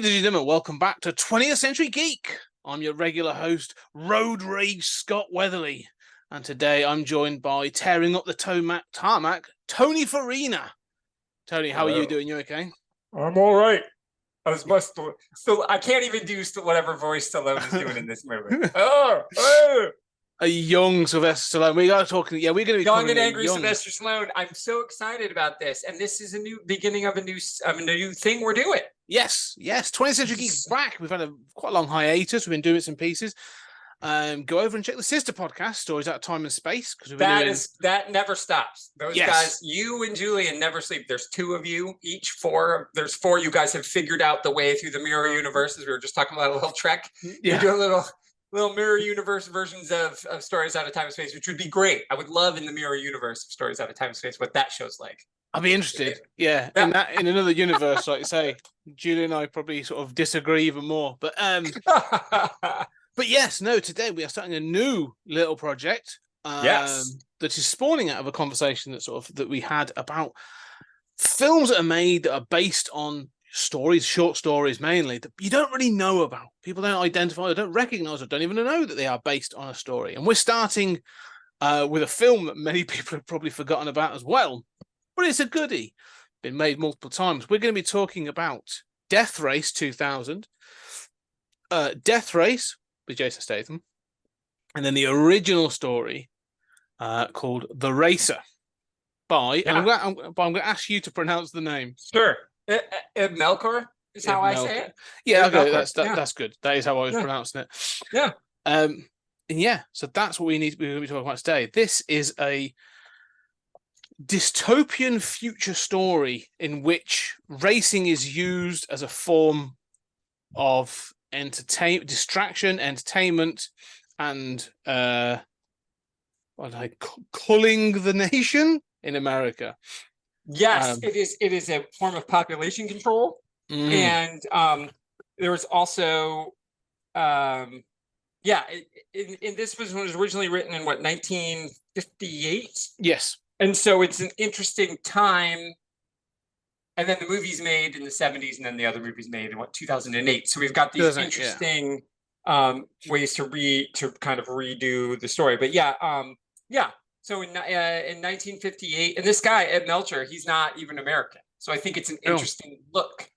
Ladies and gentlemen, welcome back to 20th Century Geek. I'm your regular host, Road Rage Scott Weatherly. And today I'm joined by tearing up the tarmac, Tony Farina. Tony, how are you doing? You okay? I'm all right. I can't even do whatever voice Stallone is doing in this movie. A young Sylvester Stallone. We got talking. Yeah, we're going to be young and angry Sylvester Stallone. I'm so excited about this, and this is a new beginning of a new thing we're doing. Yes. 20th Century Geek's back. We've had quite a long hiatus. We've been doing some pieces. Go over and check the sister podcast, Stories Out of Time and Space, because that never stops. Those guys, you and Julian, never sleep. There's two of you, each four. There's four. You guys have figured out the way through the mirror universes. We were just talking about a little trek. Yeah. You do a little mirror universe versions of Stories Out of Time and Space, which would be great. I would love in the mirror universe of Stories Out of Time and Space what that show's like. I'd be interested. Yeah. In another universe, like you say, Julian and I probably sort of disagree even more. But But yes, no, today we are starting a new little project that is spawning out of a conversation that we had about films that are made that are based on stories, short stories mainly, that you don't really know about. People don't identify or don't recognize or don't even know that they are based on a story. And we're starting with a film that many people have probably forgotten about as well. But it's a goodie. Been made multiple times. We're going to be talking about Death Race 2000. Death Race with Jason Statham, and then the original story called The Racer by, and I'm going to ask you to pronounce the name. Sure. Melkor is how I say it. Yeah, okay, that's good. That is how I was pronouncing it. Yeah. And so that's what we're going to be talking about today. This is a dystopian future story in which racing is used as a form of distraction, entertainment, and culling the nation in America. Yes, it is a form of population control, and there was also this was originally written in 1958. Yes, and so it's an interesting time. And then the movie's made in the 70s, and then the other movie's made in 2008. So we've got these interesting ways to kind of redo the story. But So in 1958, and this guy Ed Melcher, he's not even American. So I think it's an interesting look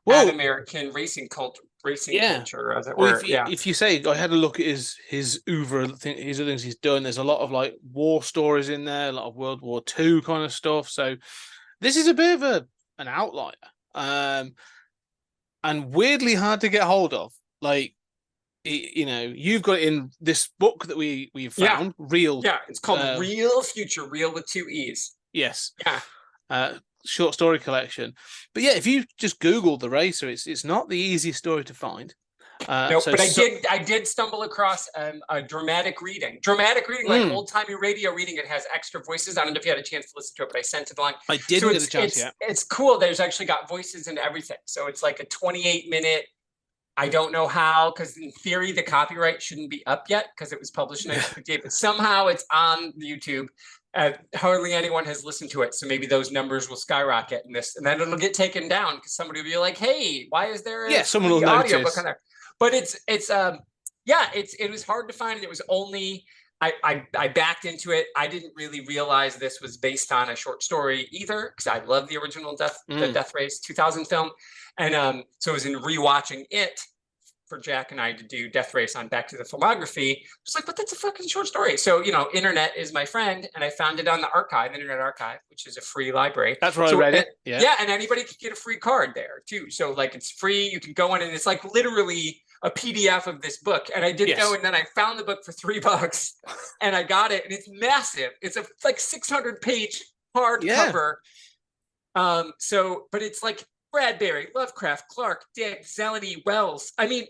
at American racing culture, as it were. If you say, I had a look at his oeuvre, his other things he's done. There's a lot of like war stories in there, a lot of World War II kind of stuff. So this is a bit of an outlier, and weirdly hard to get hold of. Like, you've got it in this book that we've found. Real, it's called Real Future, Real with 2 E's. Yes, short story collection. But if you just Google The Racer, it's not the easiest story to find. I did stumble across a dramatic reading, like old-timey radio reading. It has extra voices. I don't know if you had a chance to listen to it, but I sent it along. I didn't get a chance yet. It's cool. There's actually got voices and everything. So it's like a 28-minute. I don't know how, because in theory the copyright shouldn't be up yet because it was published in 1958, but somehow it's on YouTube. Hardly anyone has listened to it, so maybe those numbers will skyrocket in this, and then it'll get taken down because somebody will be like, "Hey, why is there someone will notice?" But it was hard to find. It was only I backed into it. I didn't really realize this was based on a short story either, because I love the original the Death Race 2000 film, and so it was in rewatching it for Jack and I to do Death Race on Back to the Filmography. It's like, but that's a fucking short story. So internet is my friend, and I found it on the Internet Archive, which is a free library. That's where I read it. Yeah, and anybody can get a free card there too. So like it's free. You can go in, and it's like literally a PDF of this book. And I did go, and then I found the book for $3, and I got it, and it's massive. It's a like 600-page hardcover. But it's like Bradbury, Lovecraft, Clark, Dick, Zeleny, Wells. I mean,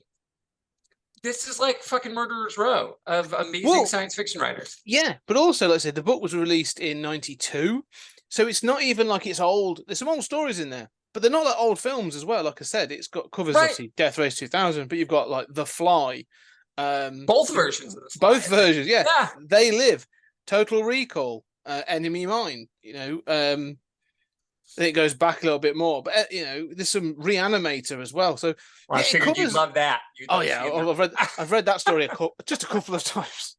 this is like fucking Murderer's Row of amazing science fiction writers. Yeah, but also, let's say the book was released in 92, so it's not even like it's old. There's some old stories in there, but they're not like old films as well. Like I said, it's got covers obviously Death Race 2000, but you've got like The Fly. Both versions of The Fly. Both versions, yeah. They Live, Total Recall, Enemy Mine. then it goes back a little bit more. But there's some Reanimator as well. So Well, I it figured you'd covers. love that. You'd Oh love yeah, seeing I've read that story just a couple of times.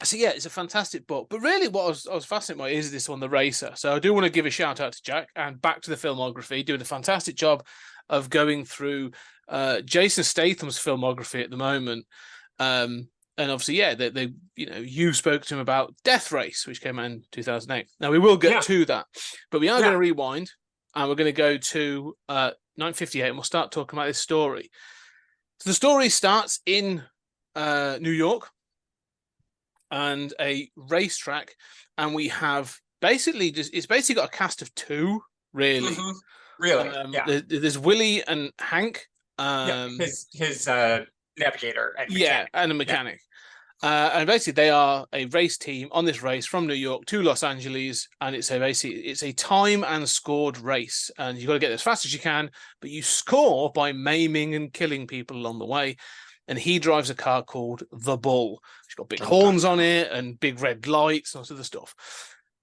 So yeah, it's a fantastic book. But really, what I was fascinated by is this one, The Racer. So I do want to give a shout out to Jack and back to the filmography, doing a fantastic job of going through Jason Statham's filmography at the moment. And obviously, yeah, they you spoke to him about Death Race, which came out in 2008. Now we will get to that, but we are going to rewind and we're going to go to 1958, and we'll start talking about this story. So the story starts in New York and a racetrack, and we have it's basically got a cast of two, really. Mm-hmm. Really, There's Willie and Hank. His navigator and mechanic. And a mechanic. And basically, they are a race team on this race from New York to Los Angeles, and it's a time and scored race, and you've got to get as fast as you can, but you score by maiming and killing people along the way. And he drives a car called the Bull. It's got big horns on it and big red lights and all sorts of stuff.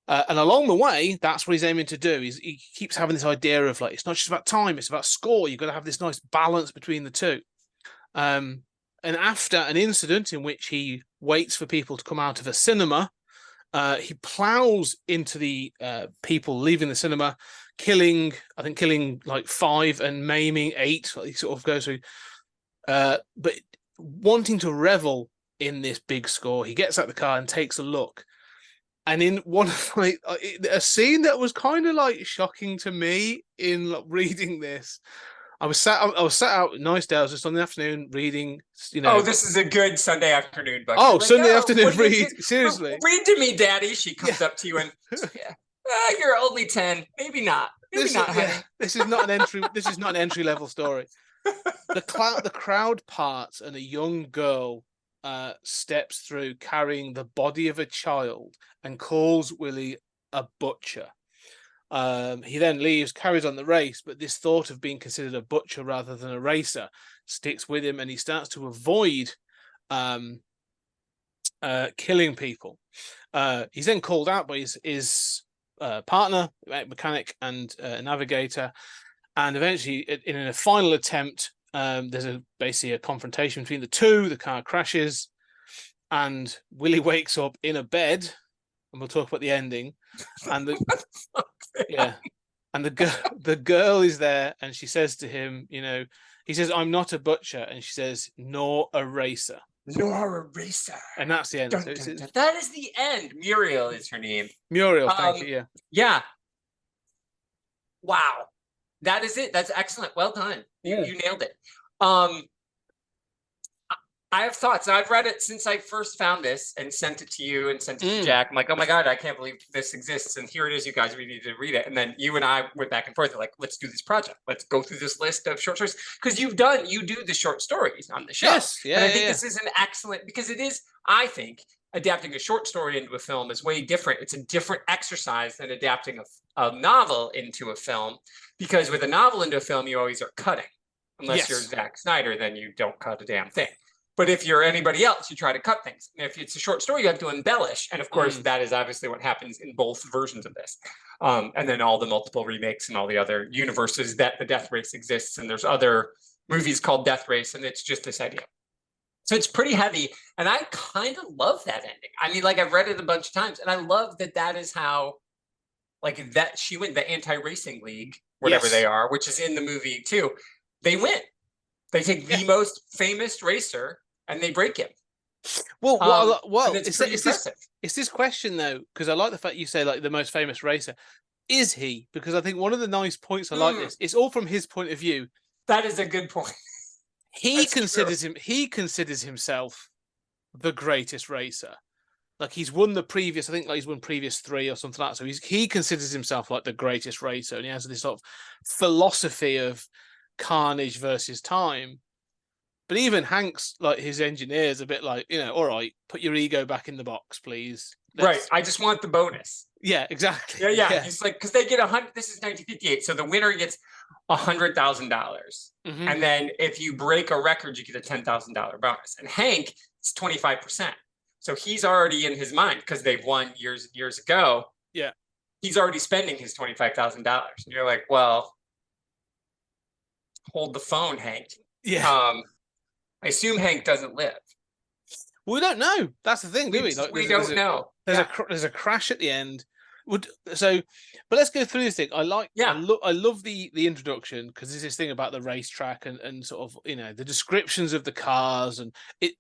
And along the way, that's what he's aiming to do. He keeps having this idea of it's not just about time, it's about score. You've got to have this nice balance between the two. And after an incident in which he waits for people to come out of a cinema, he plows into the people leaving the cinema, killing like 5 and maiming 8. He sort of goes through. But wanting to revel in this big score, he gets out the car and takes a look. And in one of a scene that was kind of shocking to me in reading this, I was sat out. Nice day. I was just on the afternoon reading. Oh, this is a good Sunday afternoon book. Oh, Sunday afternoon read. Seriously, read to me, Daddy. She comes up to you and you're only 10. Maybe not. Maybe not, honey. This is not an entry. This is not an entry level story. The crowd parts and a young girl steps through carrying the body of a child and calls Willie a butcher. He then leaves, carries on the race, but this thought of being considered a butcher rather than a racer sticks with him, and he starts to avoid killing people. He's then called out by his partner, mechanic, and navigator, and eventually, in a final attempt, there's basically a confrontation between the two. The car crashes, and Willie wakes up in a bed, and we'll talk about the ending. And the girl is there, and she says to him, he says, "I'm not a butcher," and she says, "Nor a racer." Nor a racer. And that's the end. Dun, dun, dun. That is the end. Muriel is her name. Muriel, thank you. Yeah. Wow. That is it. That's excellent. Well done. You nailed it. I have thoughts. I've read it since I first found this and sent it to you and sent it to Jack. I'm like, oh my God, I can't believe this exists. And here it is, you guys. We need to read it. And then you and I went back and forth. Like, let's do this project. Let's go through this list of short stories. Because you do the short stories on the show. Yes. Yeah. And I think this is an excellent, because it is, I think, adapting a short story into a film is way different. It's a different exercise than adapting a novel into a film. Because with a novel into a film, you always are cutting. Unless you're Zack Snyder, then you don't cut a damn thing. But if you're anybody else, you try to cut things. And if it's a short story, you have to embellish. And of course, that is obviously what happens in both versions of this. And then all the multiple remakes and all the other universes that the Death Race exists. And there's other movies called Death Race, and it's just this idea. So it's pretty heavy. And I kind of love that ending. I mean, I've read it a bunch of times. And I love that is how, that she went, the anti-racing league, whatever they are, which is in the movie too. They win. They take the most famous racer and they break him. Well, it's this question though, because I like the fact you say the most famous racer. Is he? Because I think one of the nice points I like this, it's all from his point of view. That is a good point. He considers himself the greatest racer. He's won the previous, I think he's won previous 3 or something like that. So he considers himself the greatest racer, and he has this sort of philosophy of carnage versus time. But even Hank's, his engineer's a bit all right, put your ego back in the box, please. Right. I just want the bonus. Yeah, exactly. Yeah. He's because they get 100. This is 1958, so the winner gets $100,000, and then if you break a record, you get a $10,000 bonus. And Hank, it's 25%. So he's already in his mind because they've won years ago. Yeah. he's already spending his $25,000. And you're like, well, hold the phone, Hank. Yeah. I assume Hank doesn't live. We don't know. That's the thing, do we? Like, We don't know. There's a crash at the end. But let's go through this thing. I love the introduction, because there's this thing about the racetrack and sort of, you know, the descriptions of the cars, and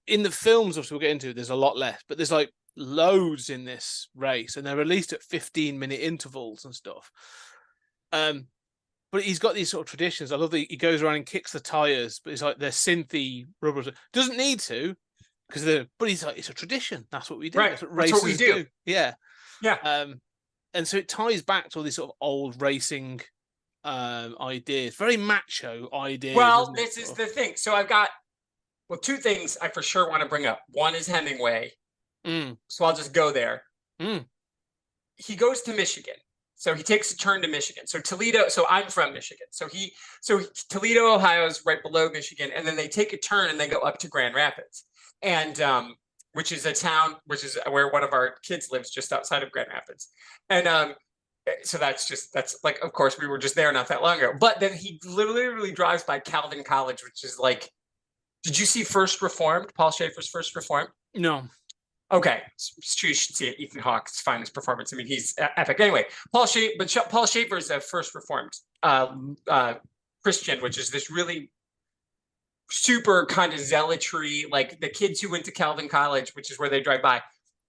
in the films, obviously we'll get into it, there's a lot less, but there's like loads in this race, and they're released at 15-minute intervals and stuff. But he's got these sort of traditions. I love that he goes around and kicks the tires, but it's like they're synthy rubber. Doesn't need to, but he's like, it's a tradition. That's what we do. Right. That's what racers we do. Yeah. Yeah. And so it ties back to all these sort of old racing ideas, very macho ideas. Well, this is the thing. So I've got, two things I for sure want to bring up. One is Hemingway. So I'll just go there. He goes to Michigan. So he takes a turn to Michigan. So Toledo, so I'm from Michigan. So Toledo, Ohio is right below Michigan. And then they take a turn and they go up to Grand Rapids. And which is a town, which is where one of our kids lives, just outside of Grand Rapids. And so that's like, of course, we were just there not that long ago. But then he literally drives by Calvin College, which is like, did you see First Reformed, Paul Schaefer's First Reformed? No. Okay, it's true. You should see it. Ethan Hawke's finest performance. I mean, he's epic. Anyway, Paul Schaefer is a First Reformed Christian, which is this really super kind of zealotry, like the kids who went to Calvin College, which is where they drive by,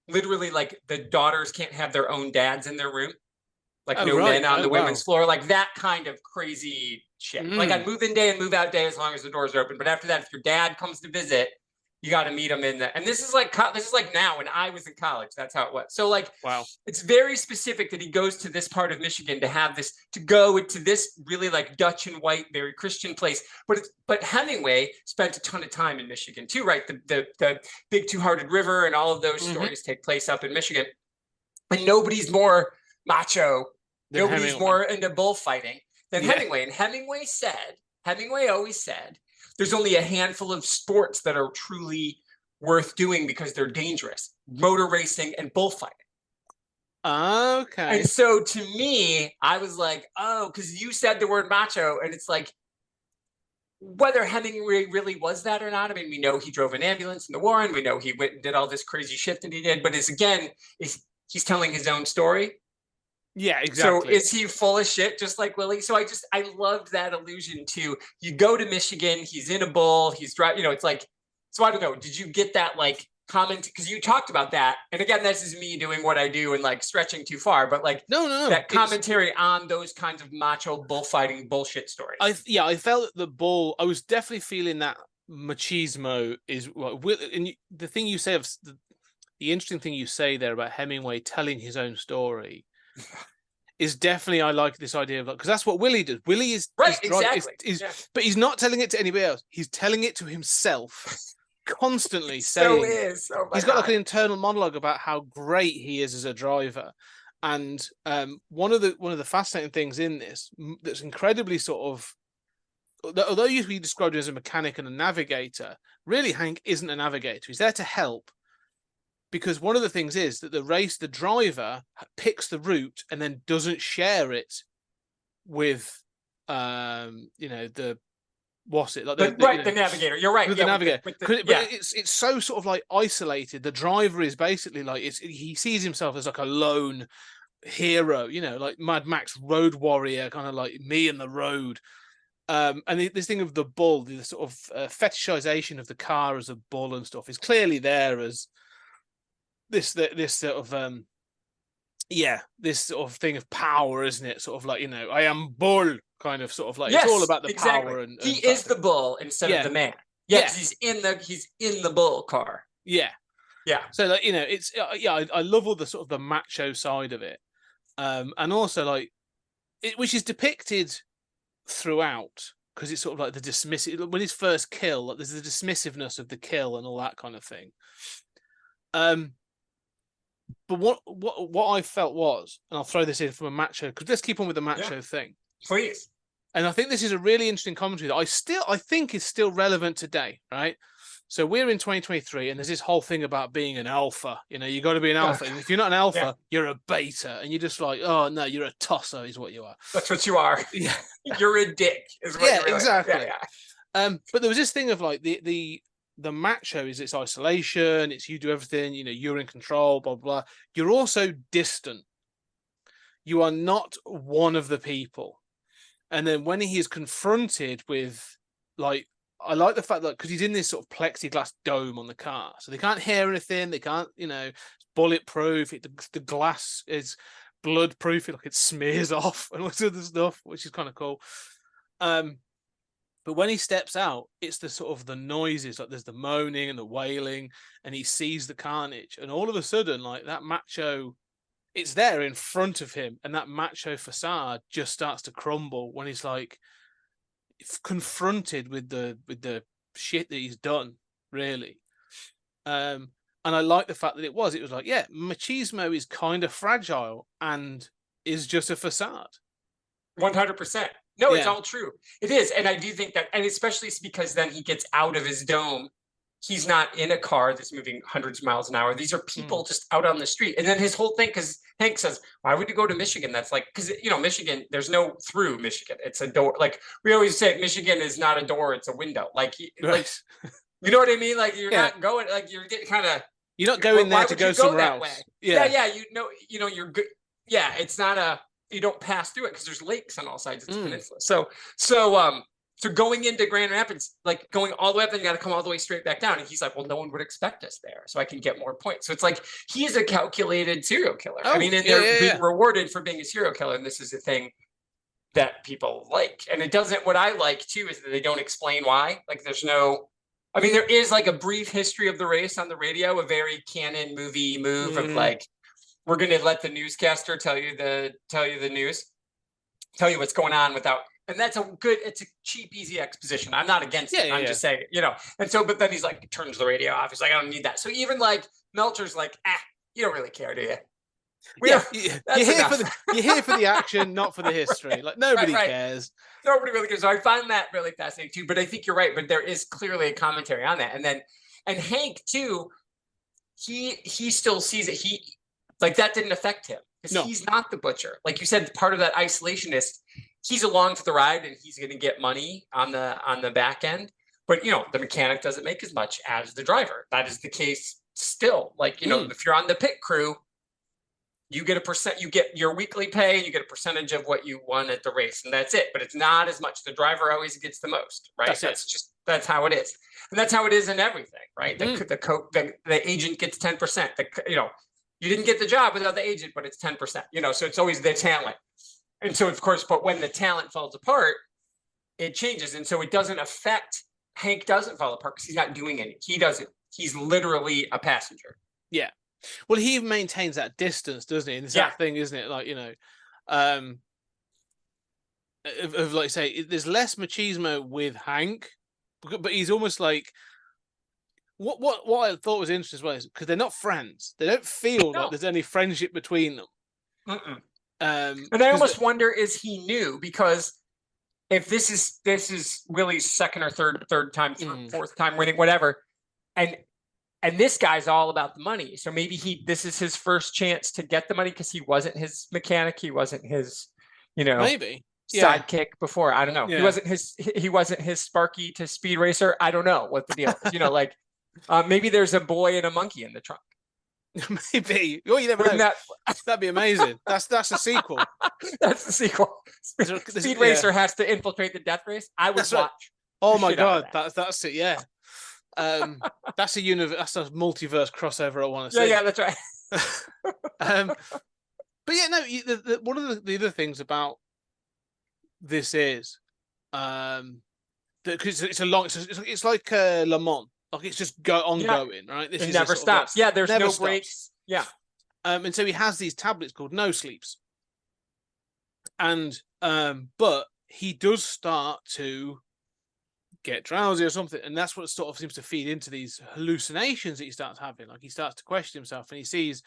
literally like the daughters can't have their own dads in their room, like men on the women's floor, like that kind of crazy shit. Like on move-in day and move-out day, as long as the doors are open. But after that, if your dad comes to visit, you got to meet him in the, and this is like now when I was in college, that's how it was. So like, wow, it's very specific that he goes to this part of Michigan to go to this really like Dutch and white, very Christian place. But Hemingway spent a ton of time in Michigan too, right? The Big Two-Hearted River and all of those stories take place up in Michigan. And nobody's more macho, nobody's more into bullfighting than Hemingway. And Hemingway always said, there's only a handful of sports that are truly worth doing because they're dangerous: motor racing and bullfighting. Okay. And so to me, I was like, oh, because you said the word macho, and it's like, whether Hemingway really was that or not. I mean, we know he drove an ambulance in the war, and we know he went and did all this crazy shit that he did. But he's telling his own story. Yeah, exactly. So is he full of shit, just like Willie? So I loved that allusion to, you go to Michigan, he's in a bull, he's driving, it's like, so I don't know, did you get that like comment? Because you talked about that. And again, this is me doing what I do and like stretching too far, but like, no. That commentary on those kinds of macho bullfighting bullshit stories. I felt the bull, I was definitely feeling that machismo is, and the thing you say of the interesting thing you say there about Hemingway telling his own story is definitely, I like this idea of, like, because that's what Willie does. Willie is right, exactly. But he's not telling it to anybody else. He's telling it to himself, constantly he's got like an internal monologue about how great he is as a driver. And one of the fascinating things in this that's incredibly sort of, although usually described as a mechanic and a navigator, really Hank isn't a navigator. He's there to help. Because one of the things is that the driver picks the route and then doesn't share it with, the navigator. You're right. With the navigator. But it's so sort of like isolated. The driver is basically like, he sees himself as like a lone hero, like Mad Max road warrior, kind of like me and the road. And this thing of the bull, the sort of fetishization of the car as a bull and stuff is clearly there as this sort of this sort of thing of power, isn't it? Sort of like, I am bull, kind of sort of like, it's all about the power. And he is the bull instead of the man. Yes, he's in the bull car. Yeah. So like, it's I love all the sort of the macho side of it, and also like which is depicted throughout, because it's sort of like the dismissive, when his first kill, like, there's the dismissiveness of the kill and all that kind of thing. But what I felt was, and I'll throw this in from a macho, because let's keep on with the macho thing, please. And I think this is a really interesting commentary that I think is still relevant today, right? So we're in 2023, and there's this whole thing about being an alpha. You know, you got to be an alpha. And if you're not an alpha, you're a beta, and you're just like, oh no, you're a tosser, is what you are. That's what you are. Yeah, you're a dick. Is what you're really. Exactly. But there was this thing of like the macho is its isolation. It's you do everything. You know, you're in control. Blah blah. You're also distant. You are not one of the people. And then when he is confronted with, like, I like the fact that because he's in this sort of plexiglass dome on the car, so they can't hear anything. They can't, you know, it's bulletproof. The glass is blood-proof. It smears off and all this other stuff, which is kind of cool. But when he steps out, it's the sort of the noises, like there's the moaning and the wailing, and he sees the carnage, and all of a sudden, like that macho, it's there in front of him, and that macho facade just starts to crumble when he's like confronted with the shit that he's done, really. And I like the fact that it was like, yeah, machismo is kind of fragile and is just a facade. 100%. No, it's all true. It is. And I do think that, and especially because then he gets out of his dome. He's not in a car that's moving hundreds of miles an hour. These are people just out on the street. And then his whole thing, because Hank says, why would you go to Michigan? That's like, because, you know, Michigan, there's no through Michigan. It's a door. Like we always say, Michigan is not a door, it's a window. Like, like you know what I mean? Like you're not going, like you're getting kind of. You're not going there to go somewhere else. Way? Yeah. You know, you're good. Yeah, it's not you don't pass through it because there's lakes on all sides of the peninsula. So going into Grand Rapids, like going all the way up, then you got to come all the way straight back down. And he's like, well, no one would expect us there, so I can get more points. So it's like he's a calculated serial killer. I mean, and they're being rewarded for being a serial killer. And this is the thing that people like. And it doesn't, what I like too is that they don't explain why. Like there's no, I mean, there is like a brief history of the race on the radio, a very canon movie move of like, we're going to let the newscaster tell you the news, tell you what's going on without. And that's it's a cheap, easy exposition. I'm not against it. I'm just saying, you know. And so, but then he's like, turns the radio off. He's like, I don't need that. So even like Melcher's like, you don't really care, do you? You're here for the action, not for the history. Like nobody cares. Nobody really cares. So I find that really fascinating too. But I think you're right. But there is clearly a commentary on that. And Hank too, he still sees it. Like that didn't affect him because he's not the butcher. Like you said, part of that isolationist. He's along for the ride and he's going to get money on the back end. But, you know, the mechanic doesn't make as much as the driver. That is the case still. Like, you know, if you're on the pit crew, you get you get your weekly pay, you get a percentage of what you won at the race, and that's it. But it's not as much. The driver always gets the most, right? That's how it is. And that's how it is in everything, right? The agent gets 10%. You know, you didn't get the job without the agent, but it's 10%, you know, so it's always the talent. And so, of course, but when the talent falls apart, it changes. And so it doesn't affect, Hank doesn't fall apart because he's not doing anything. He doesn't. He's literally a passenger. Yeah. Well, he maintains that distance, doesn't he? And it's that thing, isn't it? Like, you know, of like, say, there's less machismo with Hank, but he's almost like, what I thought was interesting as well is because they're not friends. They don't feel like there's any friendship between them. And I almost wonder, is he new? Because if this is Willie's second or third time, fourth time winning, whatever, and this guy's all about the money, so maybe this is his first chance to get the money because he wasn't his mechanic, he wasn't his, you know, maybe sidekick before. I don't know. He wasn't his Sparky to Speed Racer. I don't know what the deal is. You know, like maybe there's a boy and a monkey in the trunk. Maybe. Oh, you never know. That'd be amazing. That's a sequel. That's the sequel. Speed Racer has to infiltrate the death race. I would watch. Right. Oh my god, that's it. Yeah. That's a multiverse crossover I want to see. Yeah, that's right. But yeah, no. One of the other things about this is, because it's like Le Mans. Like it's just ongoing, right? It never stops. There's no breaks. Yeah. And so he has these tablets called no sleeps. And but he does start to get drowsy or something, and that's what sort of seems to feed into these hallucinations that he starts having. Like he starts to question himself, and he sees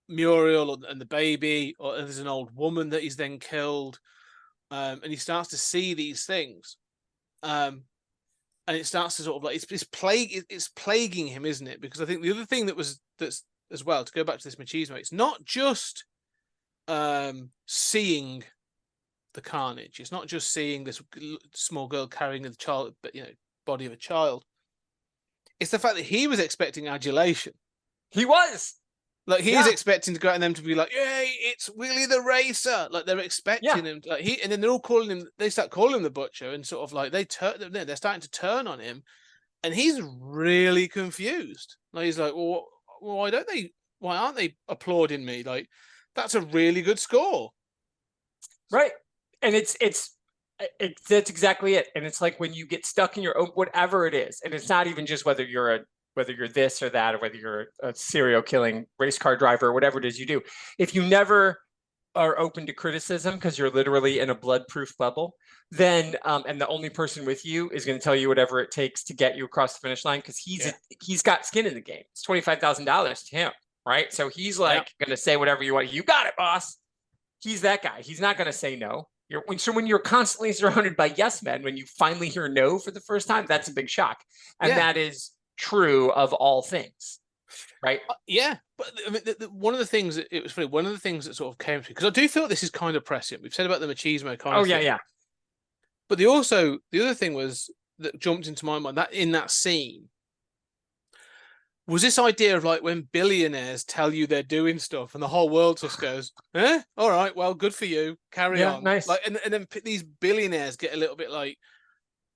Muriel and the baby, or there's an old woman that he's then killed, and he starts to see these things. and it starts to sort of like it's plaguing him, isn't it? Because I think the other thing that's as well, to go back to this machismo, it's not just seeing the carnage. It's not just seeing this small girl carrying the child, but body of a child. It's the fact that he was expecting adulation. He was. Like he's expecting to go out and them to be like, "Yay, it's Willie the Racer!" Like they're expecting him. Like and then they're all calling him. They start calling him the Butcher, and sort of like they're starting to turn on him, and he's really confused. Like he's like, "Well, why aren't they applauding me? Like that's a really good score." Right, and it's that's exactly it. And it's like when you get stuck in your own whatever it is, and it's not even just whether you're this or that, or whether you're a serial killing race car driver or whatever it is you do. If you never are open to criticism because you're literally in a blood-proof bubble, then and the only person with you is going to tell you whatever it takes to get you across the finish line because he's got skin in the game. It's $25,000 to him, right? So he's like going to say whatever you want. You got it, boss. He's that guy. He's not going to say no. When you're constantly surrounded by yes men, when you finally hear no for the first time, that's a big shock, and that is true of all things, right? But I mean, one of the things that it was funny. One of the things that sort of came to me, because I do feel this is kind of prescient. We've said about the machismo kind of thing. But the other thing was that jumped into my mind that in that scene was this idea of like when billionaires tell you they're doing stuff and the whole world just goes, "Eh, all right, well, good for you, carry on." Nice. Like, and then these billionaires get a little bit like,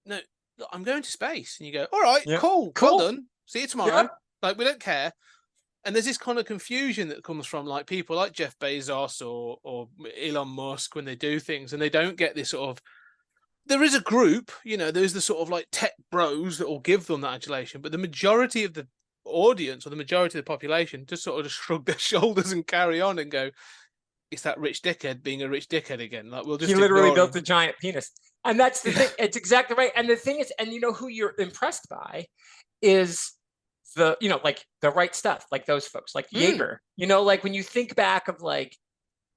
"No, look, I'm going to space," and you go, "All right, cool, well done. See you tomorrow." Yeah. Like we don't care. And there's this kind of confusion that comes from like people like Jeff Bezos or Elon Musk when they do things and they don't get this sort of. There is a group, there's the sort of like tech bros that will give them that adulation, but the majority of the audience or the majority of the population just sort of just shrug their shoulders and carry on and go, "It's that rich dickhead being a rich dickhead again." Like we'll just. He literally built a giant penis. And that's the thing. It's exactly right. And the thing is, and who you're impressed by is like the right stuff, like those folks, like Jaeger, like when you think back of like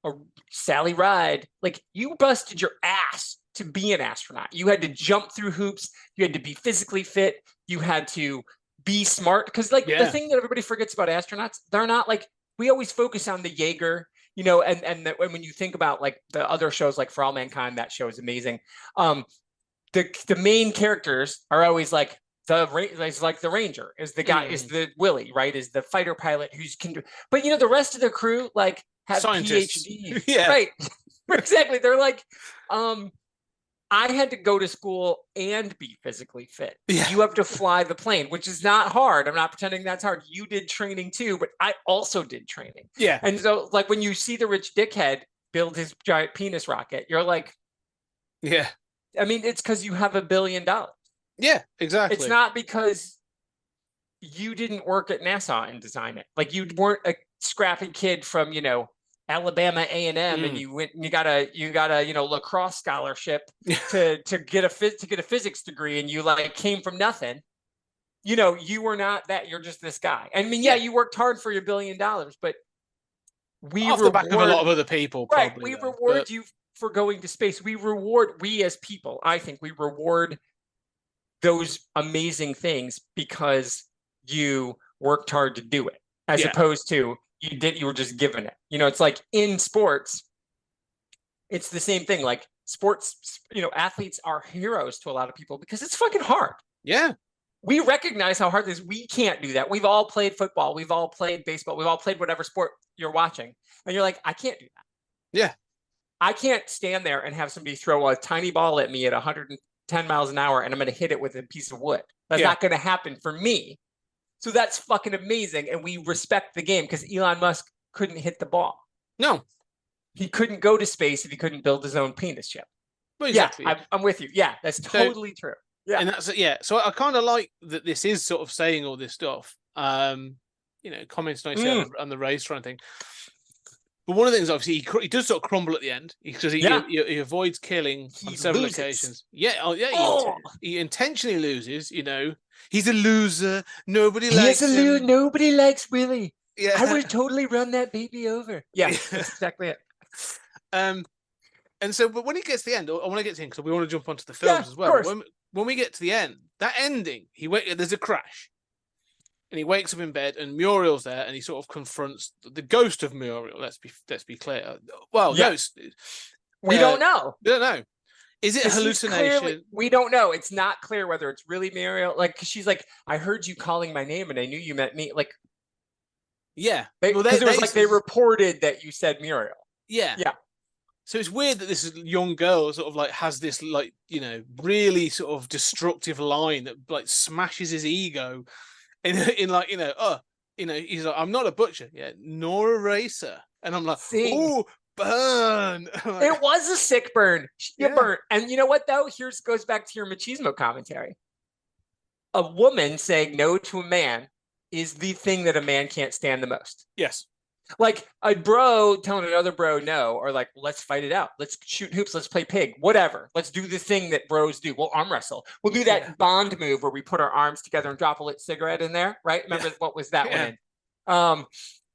a Sally Ride, like you busted your ass to be an astronaut. You had to jump through hoops. You had to be physically fit. You had to be smart. Because like the thing that everybody forgets about astronauts, they're not like, we always focus on the Jaeger, and when you think about like the other shows like For All Mankind, that show is amazing. The main characters are always like the ranger is the guy, is the Willie, right? Is the fighter pilot who's can do, but the rest of the crew like have scientists. PhDs, right? Exactly. They're like, I had to go to school and be physically fit. You have to fly the plane, which is not hard. I'm not pretending that's hard. You did training too, but I also did training. And so like when you see the rich dickhead build his giant penis rocket, you're like, I mean, it's because you have $1 billion. Yeah, exactly. It's not because you didn't work at NASA and design it. Like you weren't a scrappy kid from, Alabama A&M and you went and you got a lacrosse scholarship to get a physics degree and you like came from nothing. You were not that. You're just this guy. I mean, you worked hard for your $1 billion, but we off the back of a lot of other people, right? Probably, we reward you for going to space. We as people, I think we reward those amazing things because you worked hard to do it, as opposed to you were just given it. It's like in sports, it's the same thing. Like sports, athletes are heroes to a lot of people because it's fucking hard. Yeah. We recognize how hard this is. We can't do that. We've all played football. We've all played baseball. We've all played whatever sport you're watching. And you're like, I can't do that. Yeah. I can't stand there and have somebody throw a tiny ball at me at 110 miles an hour and I'm going to hit it with a piece of wood. That's not going to happen for me. So that's fucking amazing. And we respect the game because Elon Musk couldn't hit the ball. No. He couldn't go to space if he couldn't build his own penis chip. Well, exactly. Yeah, I'm with you. Yeah, that's totally true. Yeah. And that's So I kind of like that this is sort of saying all this stuff. Comments on the race trying thing. But one of the things, obviously, he does sort of crumble at the end because he avoids killing on several occasions. He intentionally loses. He's a loser. Nobody likes him. Nobody likes Willie. Yeah, I would totally run that baby over. Yeah, that's exactly it. And so, but when he gets to the end, I want to get to him because we want to jump onto the films as well. when we get to the end, that ending, there's a crash. And he wakes up in bed, and Muriel's there, and he sort of confronts the ghost of Muriel. Let's be clear. Well, no, we don't know. We don't know. Is it hallucination? We don't know. It's not clear whether it's really Muriel. Like, 'cause she's like, I heard you calling my name, and I knew you meant me. Like, yeah, they reported that you said Muriel. Yeah, yeah. So it's weird that this young girl sort of like has this like, you know, really sort of destructive line that like smashes his ego. In like, you know, he's like, I'm not a butcher, nor a racer. And I'm like, oh, burn. Like, it was a sick burn. You burn. And you know what, though? Goes back to your machismo commentary. A woman saying no to a man is the thing that a man can't stand the most. Yes. Like a bro telling another bro no, or like, let's fight it out. Let's shoot hoops. Let's play pig. Whatever. Let's do the thing that bros do. We'll arm wrestle. We'll do that Bond move where we put our arms together and drop a lit cigarette in there. Right? Remember what was that one in?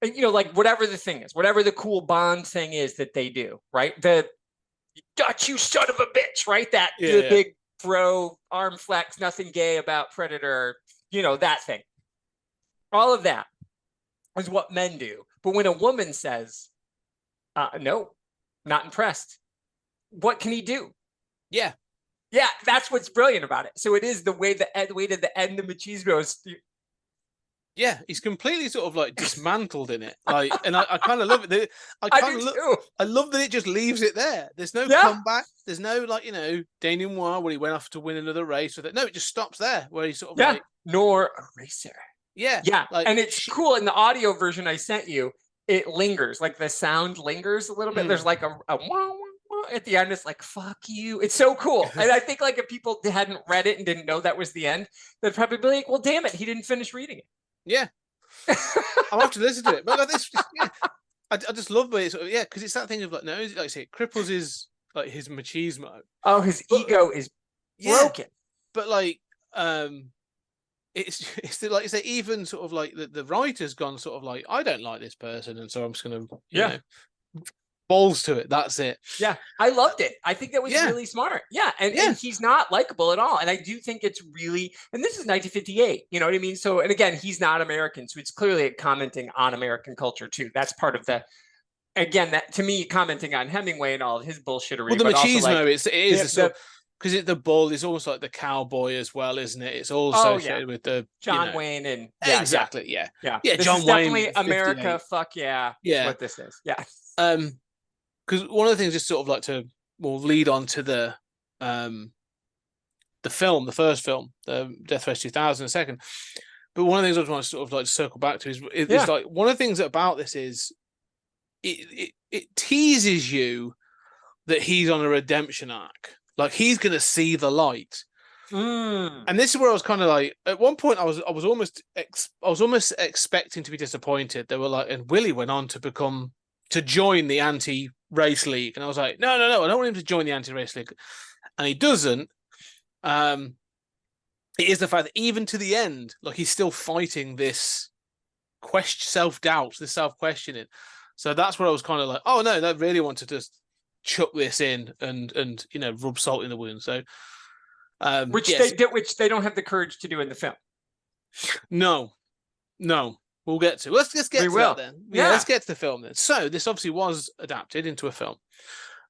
And, you know, like whatever the thing is, whatever the cool Bond thing is that they do. Right? Got you, son of a bitch. Right? That big bro arm flex. Nothing gay about Predator. You know, that thing. All of that is what men do. But when a woman says, no, not impressed, what can he do? Yeah, that's what's brilliant about it. So it is the way to the end of machismo is. Yeah, he's completely sort of like dismantled in it. Like, and I kind of love it. I love that it just leaves it there. There's no comeback. There's no like, you know, denouement where he went off to win another race with it. No, it just stops there where he sort of like, nor a racer. Yeah. Like, and it's cool. In the audio version I sent you, it lingers. Like the sound lingers a little bit. There's like a wah, wah, wah at the end. It's like, fuck you. It's so cool. And I think like if people hadn't read it and didn't know that was the end, they'd probably be like, well, damn it, he didn't finish reading it. Yeah. I'll have to listen to it. But like this, I just love it. Sort of, because it's that thing of like, no, like I say, it cripples his machismo. Oh, his ego is broken. But like, it's like you say, even sort of like the writer's gone sort of like, I don't like this person, and so I'm just gonna you know, balls to it. That's it. Yeah, I loved it. I think that was really smart. And he's not likable at all. And I do think it's really, and this is 1958. You know what I mean? So, and again, he's not American, so it's clearly commenting on American culture too. That's part of the. Again, that to me, commenting on Hemingway and all of his bullshittery. Well, the machismo, it is the because the bull is almost like the cowboy as well, isn't it? It's all associated with the John Wayne and exactly, yeah. This John is Wayne, definitely America. Fuck yeah, what this is, because one of the things is sort of like to lead on to the film, the first film, the Death Race 2000, a second. But one of the things I just want to sort of like circle back to is like one of the things about this is it teases you that he's on a redemption arc. Like he's gonna see the light, and this is where I was kind of like. At one point, I was almost expecting to be disappointed. They were like, and Willie went on to join the anti-race league, and I was like, no, I don't want him to join the anti-race league, and he doesn't. It is the fact that even to the end, like he's still fighting this self-doubt, this self-questioning. So that's where I was kind of like, oh no, they really want to just chuck this in and you know, rub salt in the wound. So which they don't have the courage to do in the film. No, we'll get to. Let's get to that then. Let's get to the film then. So this obviously was adapted into a film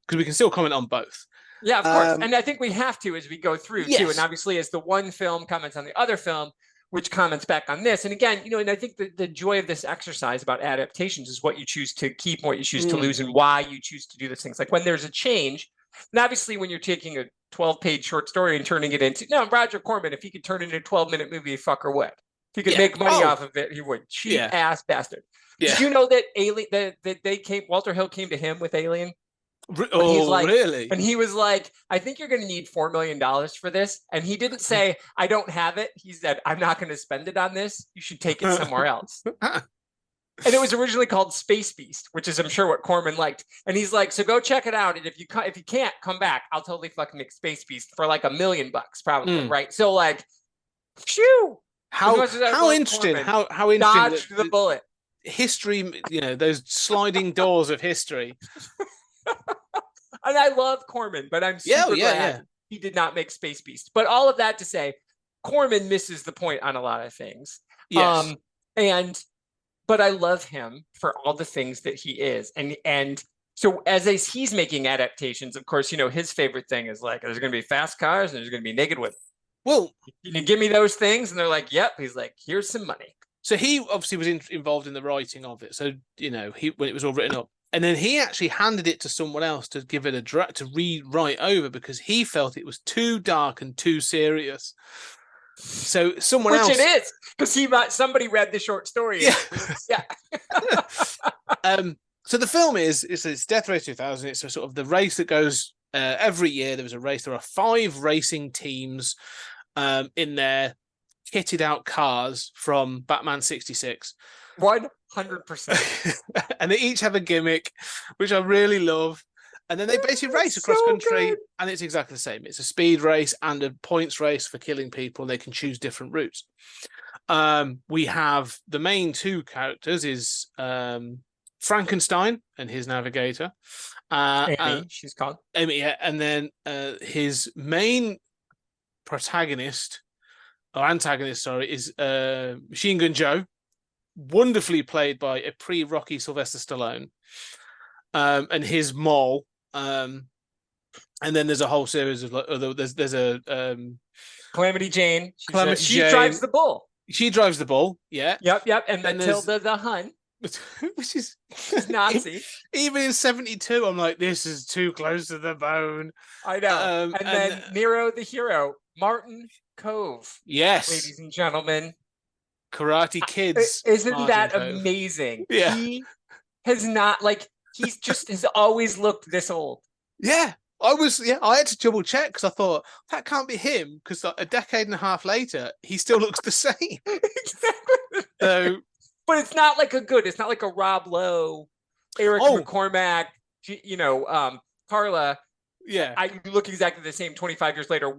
because we can still comment on both. Yeah, of course. And I think we have to as we go through too. And obviously as the one film comments on the other film, which comments back on this. And again, you know, and I think the joy of this exercise about adaptations is what you choose to keep, what you choose to lose, and why you choose to do those things. Like when there's a change, and obviously when you're taking a 12-page short story and turning it into, Roger Corman, if he could turn it into a 12-minute movie, fucker would. If he could make money off of it, he would. Cheap ass bastard. Did you know that Walter Hill came to him with Alien? Really? And he was like, I think you're going to need $4 million for this. And he didn't say, I don't have it. He said, I'm not going to spend it on this. You should take it somewhere else. And it was originally called Space Beast, which is, I'm sure, what Corman liked. And he's like, so go check it out. And if you can't come back, I'll totally fucking make Space Beast for like $1 million, probably. Right. So like, phew. How interesting. How interesting. Dodged the bullet. History, you know, those sliding doors of history. And I love Corman, but I'm super glad he did not make Space Beast. But all of that to say, Corman misses the point on a lot of things. Yes. But I love him for all the things that he is. And so as he's making adaptations, of course, his favorite thing is like, there's going to be fast cars and there's going to be naked women. Well, you give me those things, and they're like, "Yep." He's like, "Here's some money." So he obviously was involved in the writing of it. So when it was all written up, and then he actually handed it to someone else to give it to rewrite over because he felt it was too dark and too serious. So someone else, which it is, because somebody read the short story. Yeah. So the film it's Death Race 2000. It's a sort of the race that goes every year. There was a race. There are 5 racing teams in their kitted out cars from Batman 66. 100%. And they each have a gimmick, which I really love. And then they basically race across country, and it's exactly the same. It's a speed race and a points race for killing people. They can choose different routes. We have the main 2 characters is Frankenstein and his navigator. Amy, she's called. Amy, yeah. And then his main protagonist, or antagonist, sorry, is Machine Gun Joe, wonderfully played by a pre-Rocky Sylvester Stallone, and his mole. And then there's a whole series of there's a Calamity Jane. She Jane. drives the bull. She drives the bull, yeah. Yep. And Matilda the Hun, which is Nazi. Even in 72, I'm like, this is too close to the bone. I know. And then Nero the hero, Martin Cove. Yes, ladies and gentlemen, Karate Kids. Isn't Martin that Cove. Amazing? Yeah, he has not he's just has always looked this old. Yeah, I had to double check because I thought that can't be him because a decade and a half later he still looks the same. Exactly. So, but it's not it's not like a Rob Lowe, Eric McCormack, Carla. Yeah, I look exactly the same 25 years later.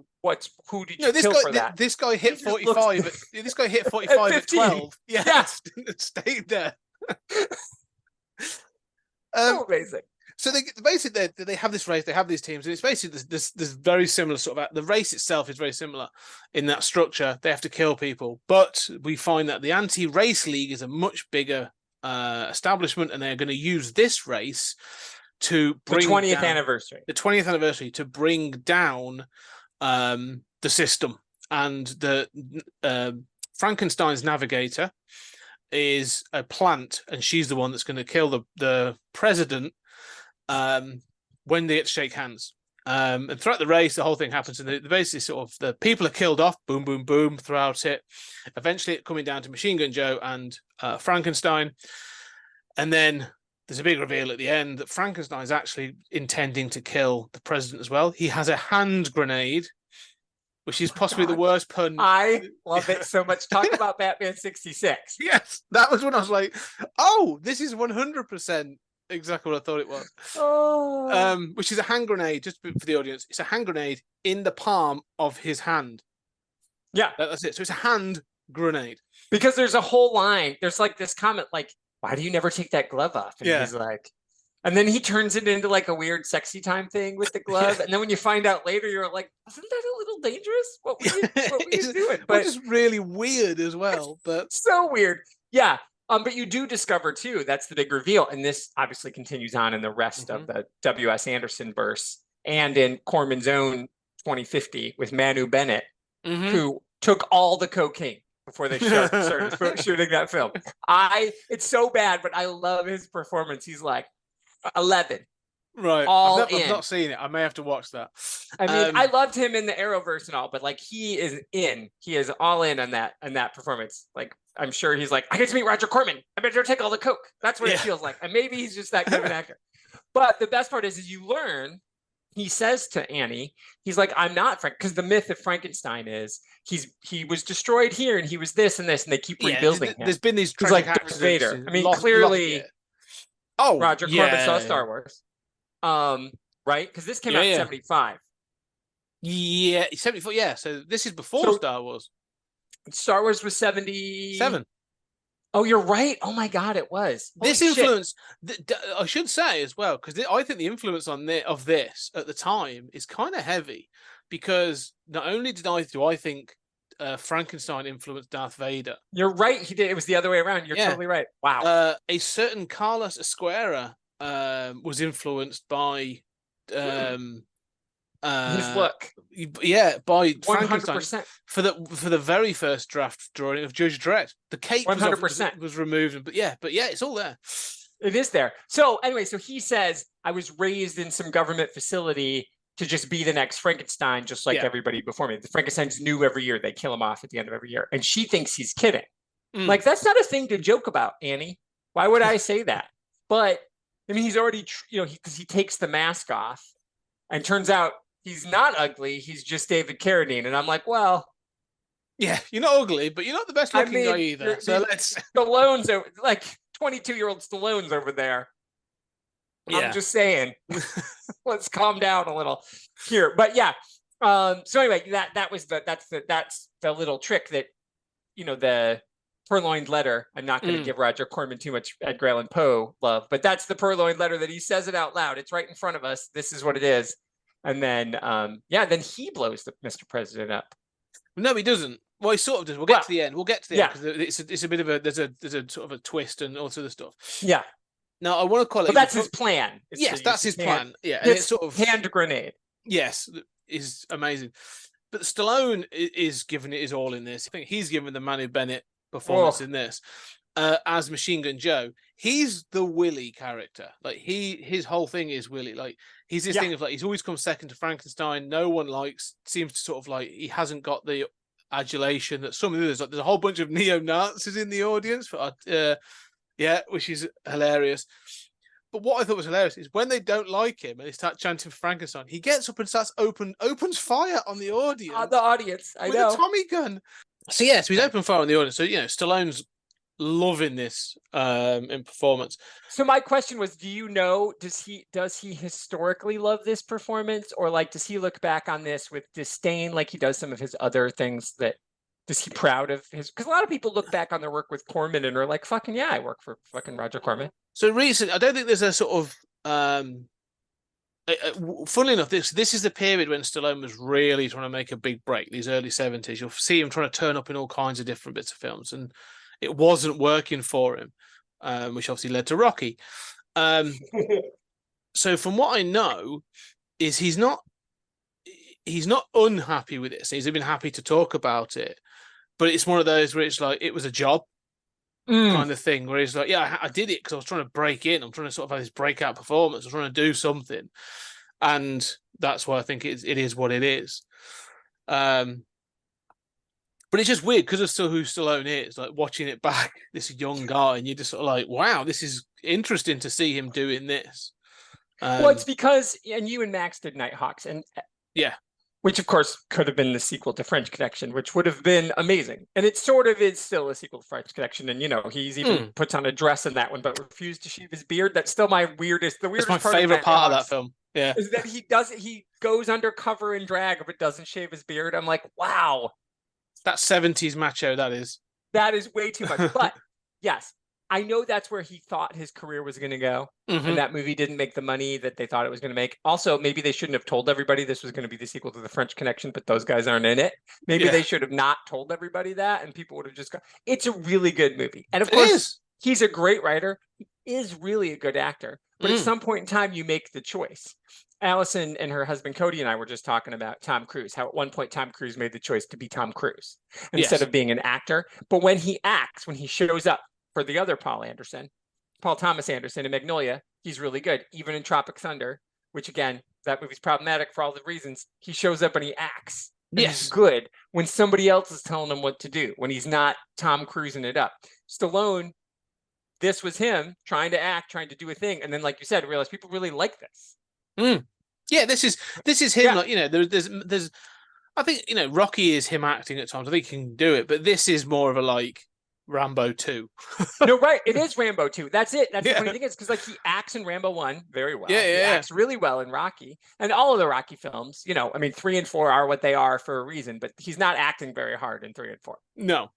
Who did you this kill guy, for that? This guy hit 45. This guy hit 45 at 12. Yeah. Stayed there. So amazing. So they have this race. They have these teams, and it's basically this very similar sort of. The race itself is very similar in that structure. They have to kill people, but we find that the anti-race league is a much bigger establishment, and they're going to use this race to bring the 20th anniversary. The 20th anniversary to bring down the system. And the Frankenstein's navigator is a plant, and she's the one that's going to kill the president when they get to shake hands. And throughout the race, the whole thing happens, and basically sort of the people are killed off, boom, boom, boom, throughout it. Eventually, coming down to Machine Gun Joe and Frankenstein, and then there's a big reveal at the end that Frankenstein is actually intending to kill the president as well. He has a hand grenade, which is possibly the worst pun. I love it so much. Talk about Batman 66. Yes, that was when I was like, oh, this is 100% exactly what I thought it was. Oh. Which is a hand grenade, just for the audience. It's a hand grenade in the palm of his hand. Yeah. That's it. So it's a hand grenade. Because there's a whole line. There's this comment why do you never take that glove off? And he's like, and then he turns it into a weird sexy time thing with the glove. And then when you find out later, you're like, wasn't that a little dangerous? What were you doing? But just really weird as well. But so weird. Yeah. But you do discover too, that's the big reveal. And this obviously continues on in the rest of the W.S. Anderson verse and in Corman's own 2050 with Manu Bennett, who took all the cocaine before they started shooting that film. It's so bad, but I love his performance. He's like 11. Right. I've not seen it. I may have to watch that. I mean, I loved him in the Arrowverse and all, but he is in. He is all in on that performance. I'm sure he's like, I get to meet Roger Corman. I better take all the coke. That's what it feels like. And maybe he's just that good of an actor. But the best part is you learn, he says to Annie, he's like, I'm not Frank, because the myth of Frankenstein is he was destroyed here and he was this and this, and they keep rebuilding him. There's been these tragic accidents. Vader. I mean, clearly Roger Corman saw Star Wars. Right? Because this came out in 75. Yeah, 74. Yeah, so this is before Star Wars. Star Wars was 77. Oh, you're right. Oh my God, it was. This influence, I should say as well, because I think the influence of this at the time is kind of heavy. because not only do I think Frankenstein influenced Darth Vader. You're right. He did. It was the other way around. You're totally right. Wow. A certain Carlos Esquera was influenced by His look. by 100%. Frankenstein for the very first draft drawing of Judge Dredd. The cape 100% was removed, but yeah, it's all there. It is there. So anyway, so he says, I was raised in some government facility to just be the next Frankenstein, just like everybody before me. The Frankenstein's new every year. They kill him off at the end of every year. And she thinks he's kidding. Like, that's not a thing to joke about, Annie. Why would I say that? But I mean, he's already, because he takes the mask off and turns out he's not ugly. He's just David Carradine. And I'm like, well. Yeah, you're not ugly, but you're not the best looking guy either. So let's. Stallone's like 22-year-old Stallone's over there. Yeah. I'm just saying, let's calm down a little here. But yeah. So anyway, that's the little trick that, the purloined letter. I'm not going to give Roger Corman too much Edgar Allan Poe love, but that's the purloined letter that he says it out loud. It's right in front of us. This is what it is. And then, then he blows Mr. President up. No, he doesn't. Well, he sort of does. We'll get to the end. We'll get to the end because it's a bit of there's a sort of a twist and all sort of stuff. Yeah. Now I want to call it. But that's his plan. Yes, that's his plan. Yeah, and it's sort of hand grenade. Yes, is amazing. But Stallone is giving it his all in this. I think he's given the Manu Bennett performance in this as Machine Gun Joe. He's the Willy character. Like his whole thing is Willy. Like he's this thing of like he's always come second to Frankenstein. No one seems to sort of like he hasn't got the adulation that some of the others. Like there's a whole bunch of neo-Nazis in the audience for which is hilarious. But what I thought was hilarious is when they don't like him and they start chanting for Frankenstein, he gets up and starts opens fire on the audience. I know. With a Tommy gun. So he's opened fire on the audience. So Stallone's loving this in performance. So my question was, do you know, does he historically love this performance, or like does he look back on this with disdain like he does some of his other things? Is he proud of his? Because a lot of people look back on their work with Corman and are like, fucking yeah, I work for fucking Roger Corman. So recently, I don't think there's a sort of funnily enough, this is the period when Stallone was really trying to make a big break. These early 70s, you'll see him trying to turn up in all kinds of different bits of films, and it wasn't working for him, which obviously led to Rocky. So from what I know, is he's not unhappy with it. So he's been happy to talk about it, but it's one of those where it's like it was a job kind of thing. Where he's like, yeah, I did it because I was trying to break in. I'm trying to sort of have this breakout performance. I was trying to do something, and that's why I think it is what it is. But it's just weird because of still who Stallone is. Like watching it back, this young guy, and you're just sort of like, wow, this is interesting to see him doing this. Well, it's because, and you and Max did Nighthawks, and which of course could have been the sequel to French Connection, which would have been amazing. And it sort of is still a sequel to French Connection. And he's even puts on a dress in that one, but refused to shave his beard. That's still the weirdest. That's my favorite part of that film. Yeah, is that he goes undercover in drag but doesn't shave his beard. I'm like, wow, that 70s macho. That is way too much. But yes, I know that's where he thought his career was going to go. And that movie didn't make the money that they thought it was going to make. Also, maybe they shouldn't have told everybody this was going to be the sequel to The French Connection, but those guys aren't in it. Maybe they should have not told everybody that, and people would have just gone. It's a really good movie. And of course, he's a great writer. He is really a good actor. But at some point in time, you make the choice. Allison and her husband Cody and I were just talking about Tom Cruise, how at one point Tom Cruise made the choice to be Tom Cruise instead of being an actor. But when he acts, when he shows up for the other Paul Thomas Anderson in Magnolia, he's really good. Even in Tropic Thunder, which again, that movie's problematic for all the reasons, he shows up and he acts. He's good when somebody else is telling him what to do, when he's not Tom Cruising it up. Stallone, this was him trying to act, trying to do a thing. And then, like you said, realize people really like this. Yeah, this is him. Yeah. Like, there's I think, Rocky is him acting at times. I think he can do it, but this is more of a like Rambo 2. No, right. It is Rambo 2. That's it. That's the funny thing is because like he acts in Rambo 1 very well. He acts really well in Rocky. And all of the Rocky films, 3 and 4 are what they are for a reason, but he's not acting very hard in 3 and 4. No.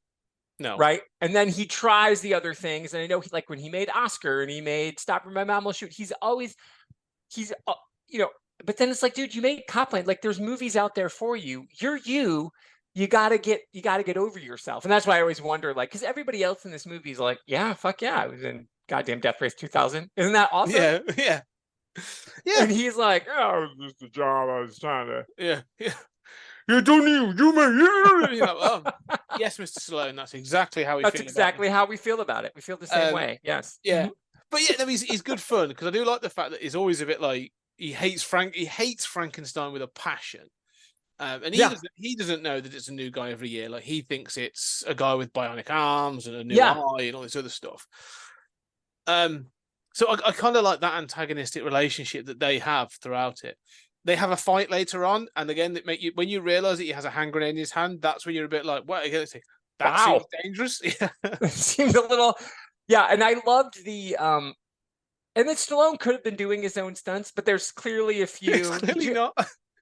Right. And then he tries the other things. And I know when he made Oscar and he made Stop or My Mom Will Shoot, but then it's like, dude, you made Copland. Like, there's movies out there for you. You're you. You gotta get over yourself. And that's why I always wonder, like, because everybody else in this movie is like, yeah, fuck yeah, I was in goddamn Death Race 2000. Isn't that awesome? Yeah, yeah, yeah. And he's like, oh, it was just a job I was trying to. Yeah, yeah. You don't you man. You know, oh, yes, Mr. Stallone. That's exactly how we feel. That's exactly how we feel about it. We feel the same way. Yes. Yeah. Mhm. But yeah, no, he's good fun because I do like the fact that he's always a bit like he hates Frankenstein with a passion. And he doesn't know that it's a new guy every year. Like he thinks it's a guy with bionic arms and a new eye and all this other stuff. So I kind of like that antagonistic relationship that they have throughout it. They have a fight later on, and again, that make you when you realize that he has a hand grenade in his hand, that's when you're a bit like, "What? That seems dangerous." Yeah, it seems a little. Yeah, and I loved the and then Stallone could have been doing his own stunts, but there's clearly a few. It's clearly not.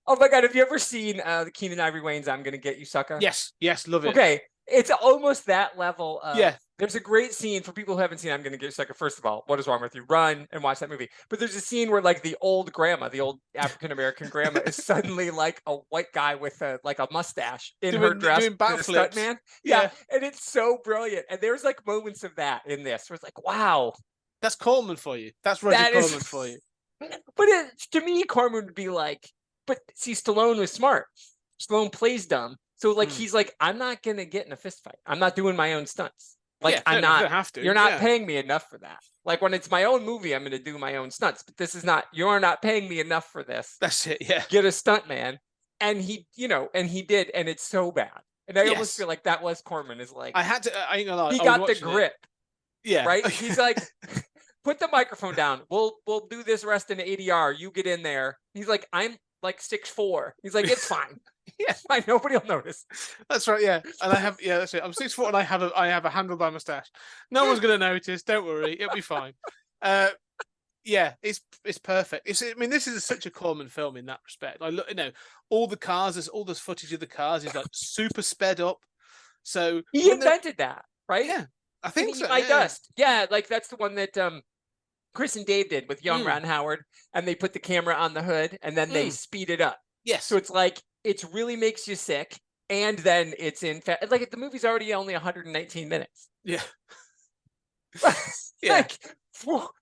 Oh my god, have you ever seen the Keenan Ivory Wayne's "I'm Gonna Get You, Sucker"? Yes, love it. Okay, it's almost that level of. Yeah. There's a great scene for people who haven't seen "I'm Gonna Get You, Sucker." First of all, what is wrong with you? Run and watch that movie. But there's a scene where like the old African American grandma, is suddenly like a white guy with a mustache in her dress, doing backflips. Man. Yeah, and it's so brilliant. And there's like moments of that in this where it's like, wow, that's Coleman for you. That's Roger Coleman for you. But to me, Coleman would be like, but see, Stallone was smart. Stallone plays dumb. So like he's like, I'm not gonna get in a fist fight. I'm not doing my own stunts. Like I'm not. Have to. You're not paying me enough for that. Like when it's my own movie, I'm gonna do my own stunts. But this is not. You're not paying me enough for this. That's it. Yeah. Get a stunt man, and he did, and it's so bad. And I almost feel like that was Corman is like. I had to. I ain't gonna lie. He got the grip. Yeah. Right. He's like. Put the microphone down. We'll do this rest in ADR. You get in there. He's like, I'm like 6'4". He's like, it's fine. Yeah, fine. Nobody will notice. That's right. Yeah, and that's it. I'm 6'4" and I have a handlebar mustache. No one's gonna notice. Don't worry. It'll be fine. Yeah, it's perfect. I mean, this is such a Corman film in that respect. I look, all the cars, all this footage of the cars is like super sped up. So he invented that, right? Yeah, I think so. My Dust. Yeah, like that's the one that Chris and Dave did with young Ron Howard, and they put the camera on the hood and then they speed it up. Yes. So it's like, it really makes you sick. And then it's like the movie's already only 119 minutes. Yeah. Like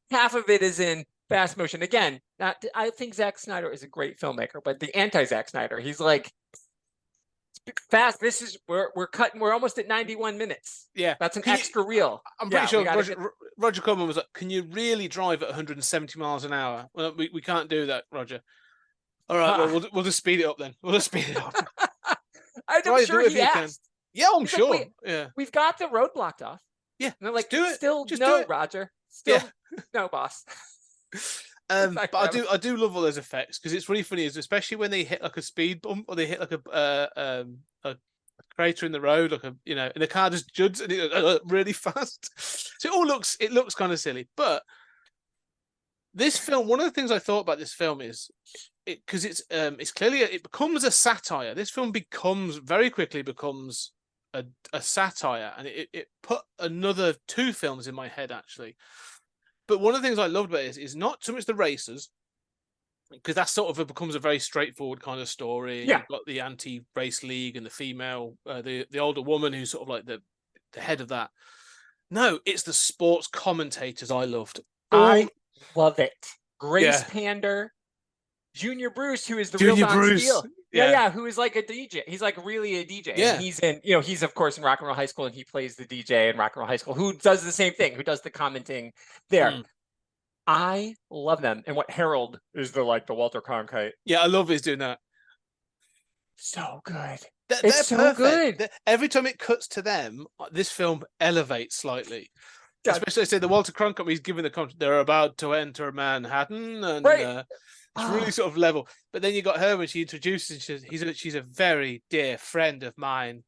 half of it is in fast motion. Again, I think Zack Snyder is a great filmmaker, but the anti-Zack Snyder, he's like, fast. This is we're cutting. We're almost at 91 minutes. Yeah, that's an extra reel. I'm pretty sure Roger Corman was like, "Can you really drive at 170 miles an hour?" Well, we can't do that, Roger. All right, well, we'll just speed it up then. We'll just speed it up. I'm sure he asked. Yeah, I'm sure. Yeah, we've got the road blocked off. Yeah, and they're like, do it. Still just no, do it. Roger. Still no, boss. But I do love all those effects because it's really funny, especially when they hit like a speed bump or they hit like a crater in the road, like and the car just juds and it really fast. So it looks kind of silly. But this film, one of the things I thought about this film is because it's clearly it becomes a satire. This film very quickly becomes a satire, and it put another two films in my head actually. But one of the things I loved about it is not so much the racers, because that sort of becomes a very straightforward kind of story. Yeah. You've got the anti-race league and the female, the older woman who's sort of like the head of that. No, it's the sports commentators I loved. I love it. Grace Pander, Junior Bruce, who is the real Don Steele. Yeah, who is like a DJ. He's like really a DJ. Yeah. And he's he's of course in Rock and Roll High School, and he plays the DJ in Rock and Roll High School, who does the same thing, who does the commenting there. I love them. And what Harold is the Walter Cronkite. Yeah, I love his doing that. So good. They're so perfect. Good. Every time it cuts to them, this film elevates slightly. God. Especially, I say the Walter Cronkite, he's giving the comment, they're about to enter Manhattan, and it's really sort of level. But then you got her when she introduces, she's a very dear friend of mine.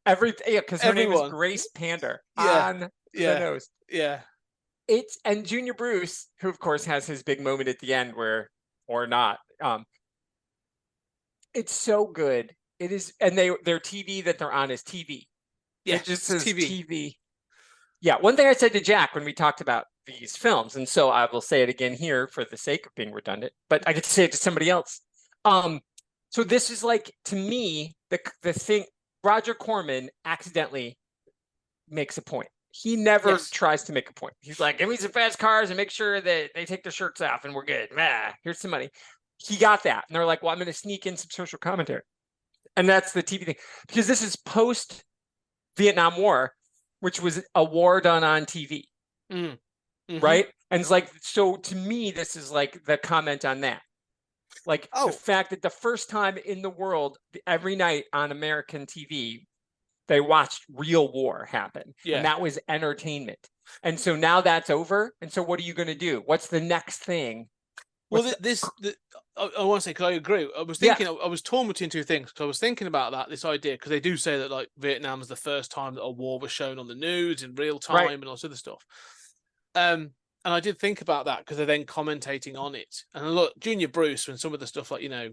Because her name is Grace Pander on the nose. Yeah. And Junior Bruce, who of course has his big moment at the end or not. It's so good. It is, and their TV that they're on is TV. Yeah, it just says TV. Yeah, one thing I said to Jack when we talked about these films. And so I will say it again here for the sake of being redundant, but I get to say it to somebody else. So this is like, to me, the thing, Roger Corman accidentally makes a point. He never tries to make a point. He's like, give me some fast cars and make sure that they take their shirts off and we're good. Here's some money. He got that. And they're like, well, I'm going to sneak in some social commentary. And that's the TV thing. Because this is post Vietnam War, which was a war done on TV. Mm-hmm. Right? And it's like, so to me, this is like the comment on that. Like the fact that the first time in the world, every night on American TV, they watched real war happen. And that was entertainment. And so now that's over. And so what are you going to do? What's the next thing? I want to say, because I agree. I was thinking, I was torn between two things. Because I was thinking about this idea, because they do say that like Vietnam was the first time that a war was shown on the news in real time and all this other stuff. And I did think about that because they're then commentating on it. And look, Junior Bruce, when some of the stuff like, you know,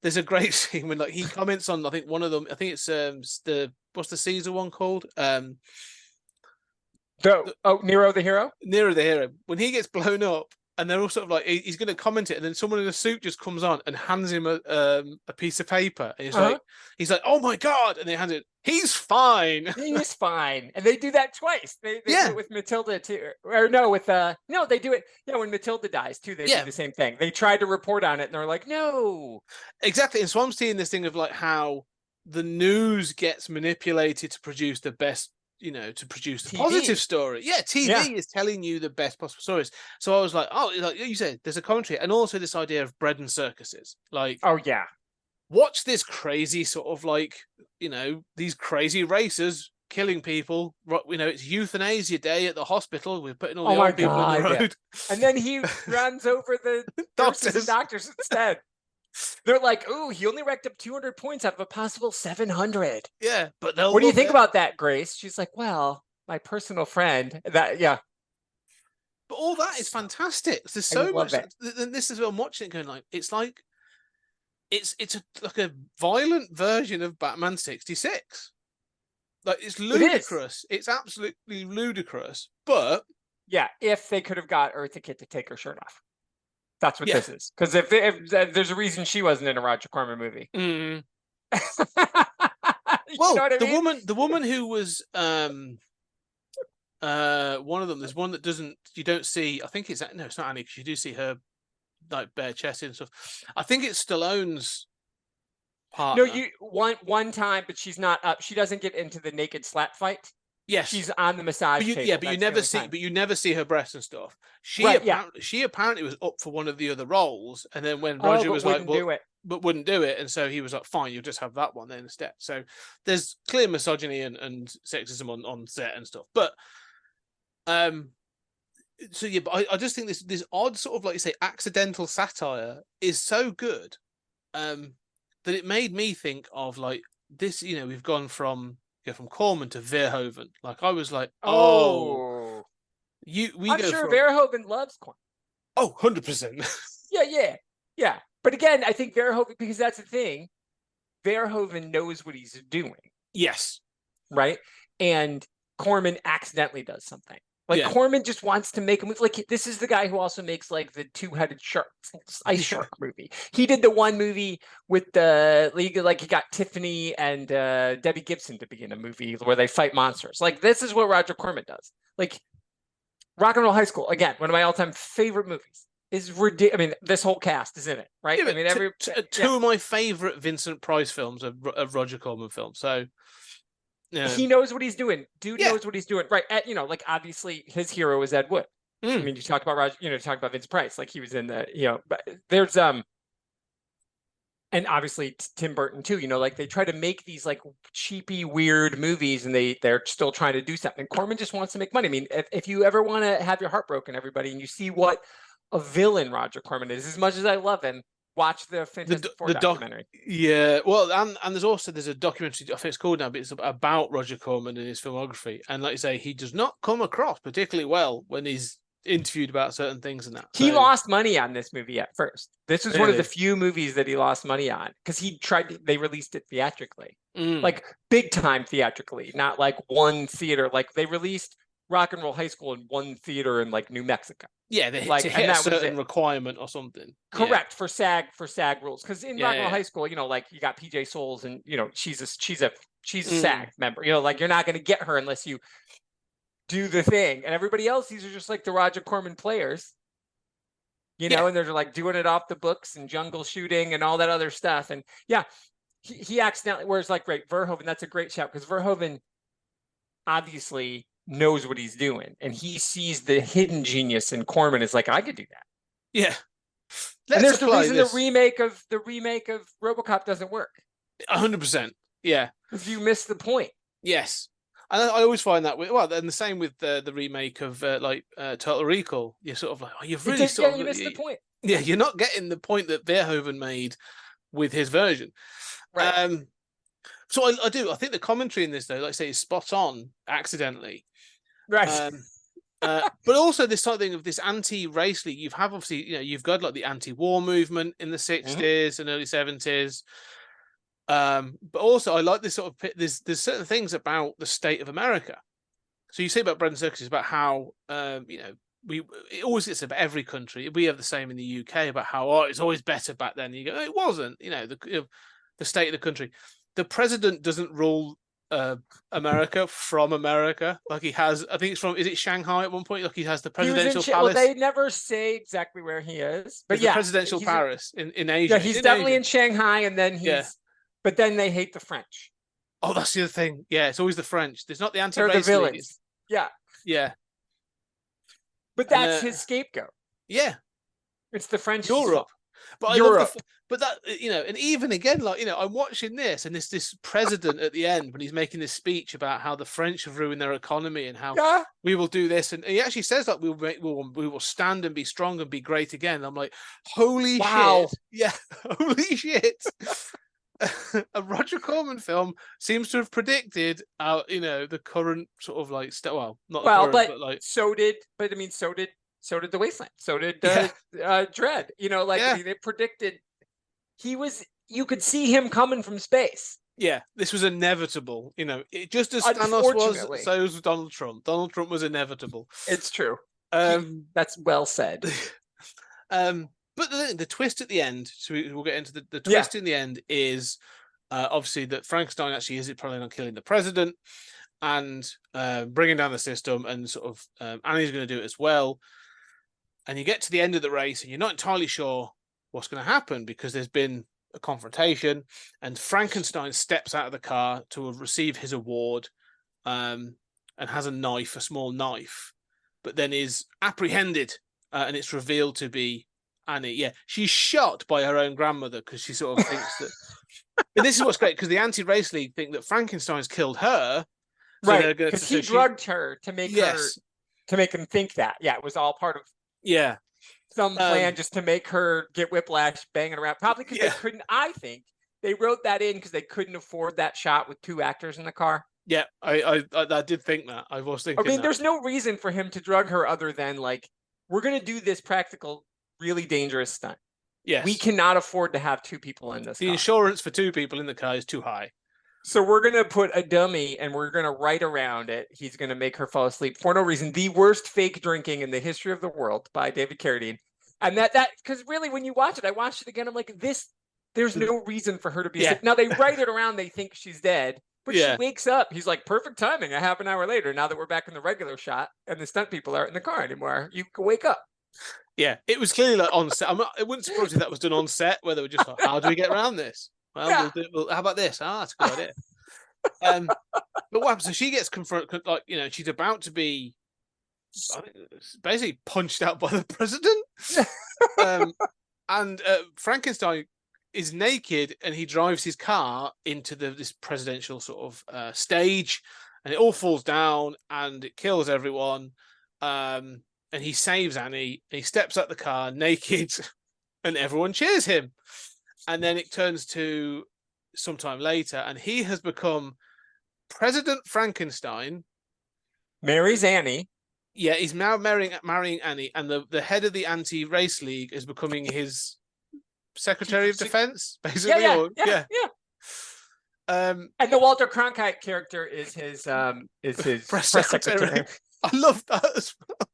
there's a great scene when like he comments on, I think one of them, I think it's what's the Caesar one called? Nero the Hero? Nero the Hero. When he gets blown up, and they're all sort of like, he's going to comment it, and then someone in a suit just comes on and hands him a piece of paper, and he's like, oh my God, and they hand it, he's fine. He's fine. And they do that twice. They do it with Matilda too, or no, they do it. Yeah, when Matilda dies too, they do the same thing. They tried to report on it, and they're like, no. Exactly. And so I'm seeing this thing of like how the news gets manipulated to produce the best, you know, to produce the positive story. Yeah, TV is telling you the best possible stories. So I was like, oh, like you said, there's a commentary, and also this idea of bread and circuses. Like, watch this crazy sort of like, you know, these crazy racers killing people. You know, it's euthanasia day at the hospital. We're putting all the old people on the road. And then he runs over the nurses and doctors instead. They're like, "Ooh, he only racked up 200 points out of a possible 700." Yeah, but what do you think about that, Grace? She's like, "Well, my personal friend." But all that is fantastic. There's so much. And this is what I'm watching it going like, it's like, it's like a violent version of Batman 66. Like, it's ludicrous. It's absolutely ludicrous. But if they could have got Eartha Kitt to take her shirt off. That's what this is. Because if there's a reason she wasn't in a Roger Corman movie. Mm. Well, the woman who was one of them. There's one that you don't see. I think it's not Annie, because you do see her like bare chested and stuff. I think it's Stallone's partner. No, one time, but she's not up. She doesn't get into the naked slap fight. Yes, she's on the massage table. But you never see her breasts and stuff. She apparently was up for one of the other roles, and then when Roger was like, but wouldn't do it, and so he was like, fine, you'll just have that one then instead. So there's clear misogyny and sexism on set and stuff. But but I just think this odd sort of, like you say, accidental satire is so good that it made me think of like this. You know, we've gone from Corman to Verhoeven. Like, I was like, I'm sure Verhoeven loves Corman. Oh, 100%. Yeah. But again, I think Verhoeven, because that's the thing, Verhoeven knows what he's doing. Yes. Right? And Corman accidentally does something. Like, Corman just wants to make a movie. Like, this is the guy who also makes like the two-headed shark, ice shark movie. He did the one movie with the league, like he got Tiffany and Debbie Gibson to be in a movie where they fight monsters. Like, this is what Roger Corman does. Like, Rock and Roll High School, again, one of my all-time favorite movies. Is ridiculous. I mean, this whole cast is in it, right? I mean, two of my favorite Vincent Price films are Roger Corman films. So. Yeah. He knows what he's doing. Dude knows what he's doing. Right. Like, obviously his hero is Ed Wood. I mean, you talk about Roger, talk about Vince Price, like he was in the, but there's, and obviously Tim Burton too, like they try to make these like cheapy, weird movies, and they're still trying to do something. Corman just wants to make money. I mean, if you ever want to have your heart broken, everybody, and you see what a villain Roger Corman is, as much as I love him, watch the Fantastic Four documentary. Well, and there's a documentary, I think it's called now, but it's about Roger Corman and his filmography. And like you say, he does not come across particularly well when he's interviewed about certain things and that. He lost money on this movie at first. This was one of the few movies that he lost money on, because they released it theatrically, like big time theatrically, not like one theater. Like, they released Rock and Roll High School in one theater in like New Mexico. Yeah, they Like, to and hit a that was certain it. requirement or something. Correct, for SAG rules. Because in Yeah, Rock and Roll yeah. High School, you know, like you got PJ Souls, and you know she's a Mm. SAG member. You know, like you're not going to get her unless you do the thing. And everybody else, these are just like the Roger Corman players. You know, Yeah. and they're like doing it off the books and jungle shooting and all that other stuff. And yeah, he accidentally. Whereas like right, Verhoeven, that's a great shout because Verhoeven obviously knows what he's doing, and he sees the hidden genius in Corman. Is like, I could do that. Yeah. And Let's there's the apply reason this. the remake of RoboCop doesn't work 100%. Yeah. because you miss the point. Yes. And I always find that and the same with the remake of Total Recall. You're sort of like, oh, you've really sort of, you missed the point. Yeah, you're not getting the point that Verhoeven made with his version. Right. So I do. I think the commentary in this, though, like I say, is spot on accidentally. Right. But also this sort of thing of this anti-race league. Obviously, you've got like the anti-war movement in the 60s and early 70s. But also I like this sort of there's certain things about the state of America. So you say about Bread and Circuses about how it always gets about every country. We have the same in the UK about how it's always better back then. You go, it wasn't. The state of the country. The president doesn't rule America from America like he has. I think it's from. Is it Shanghai at one point? Like he has the presidential palace. Well, they never say exactly where he is, but the presidential Paris in Asia. Yeah, he's definitely in Shanghai, and then But then they hate the French. Oh, that's the other thing. Yeah, it's always the French. There's not the anti-race. They're the villains. Yeah. Yeah. But that's his scapegoat. Yeah. It's the French. Europe. But Europe. But that, and even again, like, I'm watching this, and this president at the end when he's making this speech about how the French have ruined their economy and how we will do this, and he actually says that we will stand and be strong and be great again. And I'm like, holy shit! Yeah, holy shit! A Roger Corman film seems to have predicted, the current sort of like, but like so did The Wasteland, so did Dread. They predicted. You could see him coming from space. Yeah, this was inevitable. It just as Thanos was, so was Donald Trump. Donald Trump was inevitable. It's true. That's well said. But the twist at the end, so we'll get into the twist in the end is obviously that Frankenstein actually is probably not killing the president and bringing down the system, and sort of Annie's going to do it as well. And you get to the end of the race and you're not entirely sure what's going to happen because there's been a confrontation, and Frankenstein steps out of the car to receive his award and has a small knife, but then is apprehended and it's revealed to be Annie. Yeah, she's shot by her own grandmother because she sort of thinks that. And this is what's great because the anti-race league think that Frankenstein's killed her, so right? Because he drugged her to make him think that. Yeah, it was all part of some plan just to make her get whiplash banging around. Probably because they couldn't. I think they wrote that in because they couldn't afford that shot with two actors in the car. Yeah, I did think that. I was thinking. I mean, there's no reason for him to drug her other than like, we're gonna do this practical, really dangerous stunt. Yes. We cannot afford to have two people in this car. The insurance for two people in the car is too high. So we're going to put a dummy and we're going to write around it. He's going to make her fall asleep for no reason. The worst fake drinking in the history of the world by David Carradine. And that because really when you watch it, I watched it again. I'm like, there's no reason for her to be asleep. Now they write it around. They think she's dead, but she wakes up. He's like, perfect timing. A half an hour later, now that we're back in the regular shot and the stunt people aren't in the car anymore, you can wake up. Yeah, it was clearly like on set. It wouldn't surprise me if that was done on set, where they were just like, how do we get around this? Well, how about this? That's a good idea. But what happens? So she gets confronted, she's about to be basically punched out by the president. And Frankenstein is naked and he drives his car into this presidential sort of stage, and it all falls down and it kills everyone. And he saves Annie, and he steps out the car naked, and everyone cheers him. And then it turns to sometime later, and he has become President Frankenstein. Marries Annie. Yeah, he's now marrying Annie, and the head of the anti-race league is becoming his Secretary of Defense, basically. Yeah. And the Walter Cronkite character is his press secretary. I love that as well.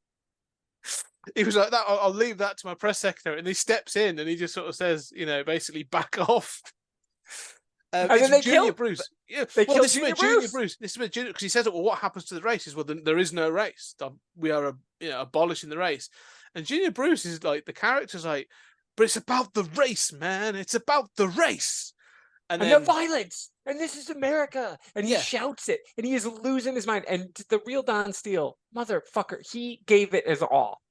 He was like that. I'll leave that to my press secretary, and he steps in and he just sort of says, basically back off. And then they Junior kill Bruce. Yeah. They well, kill this Junior is Junior Bruce. Bruce. This is Junior because he says, "Well, what happens to the race?" Well, then there is no race. We are, abolishing the race. And Junior Bruce is like the character's like, but it's about the race, man. It's about the race. And then, the violence. And this is America. And he shouts it. And he is losing his mind. And the real Don Steele, motherfucker, he gave it his all.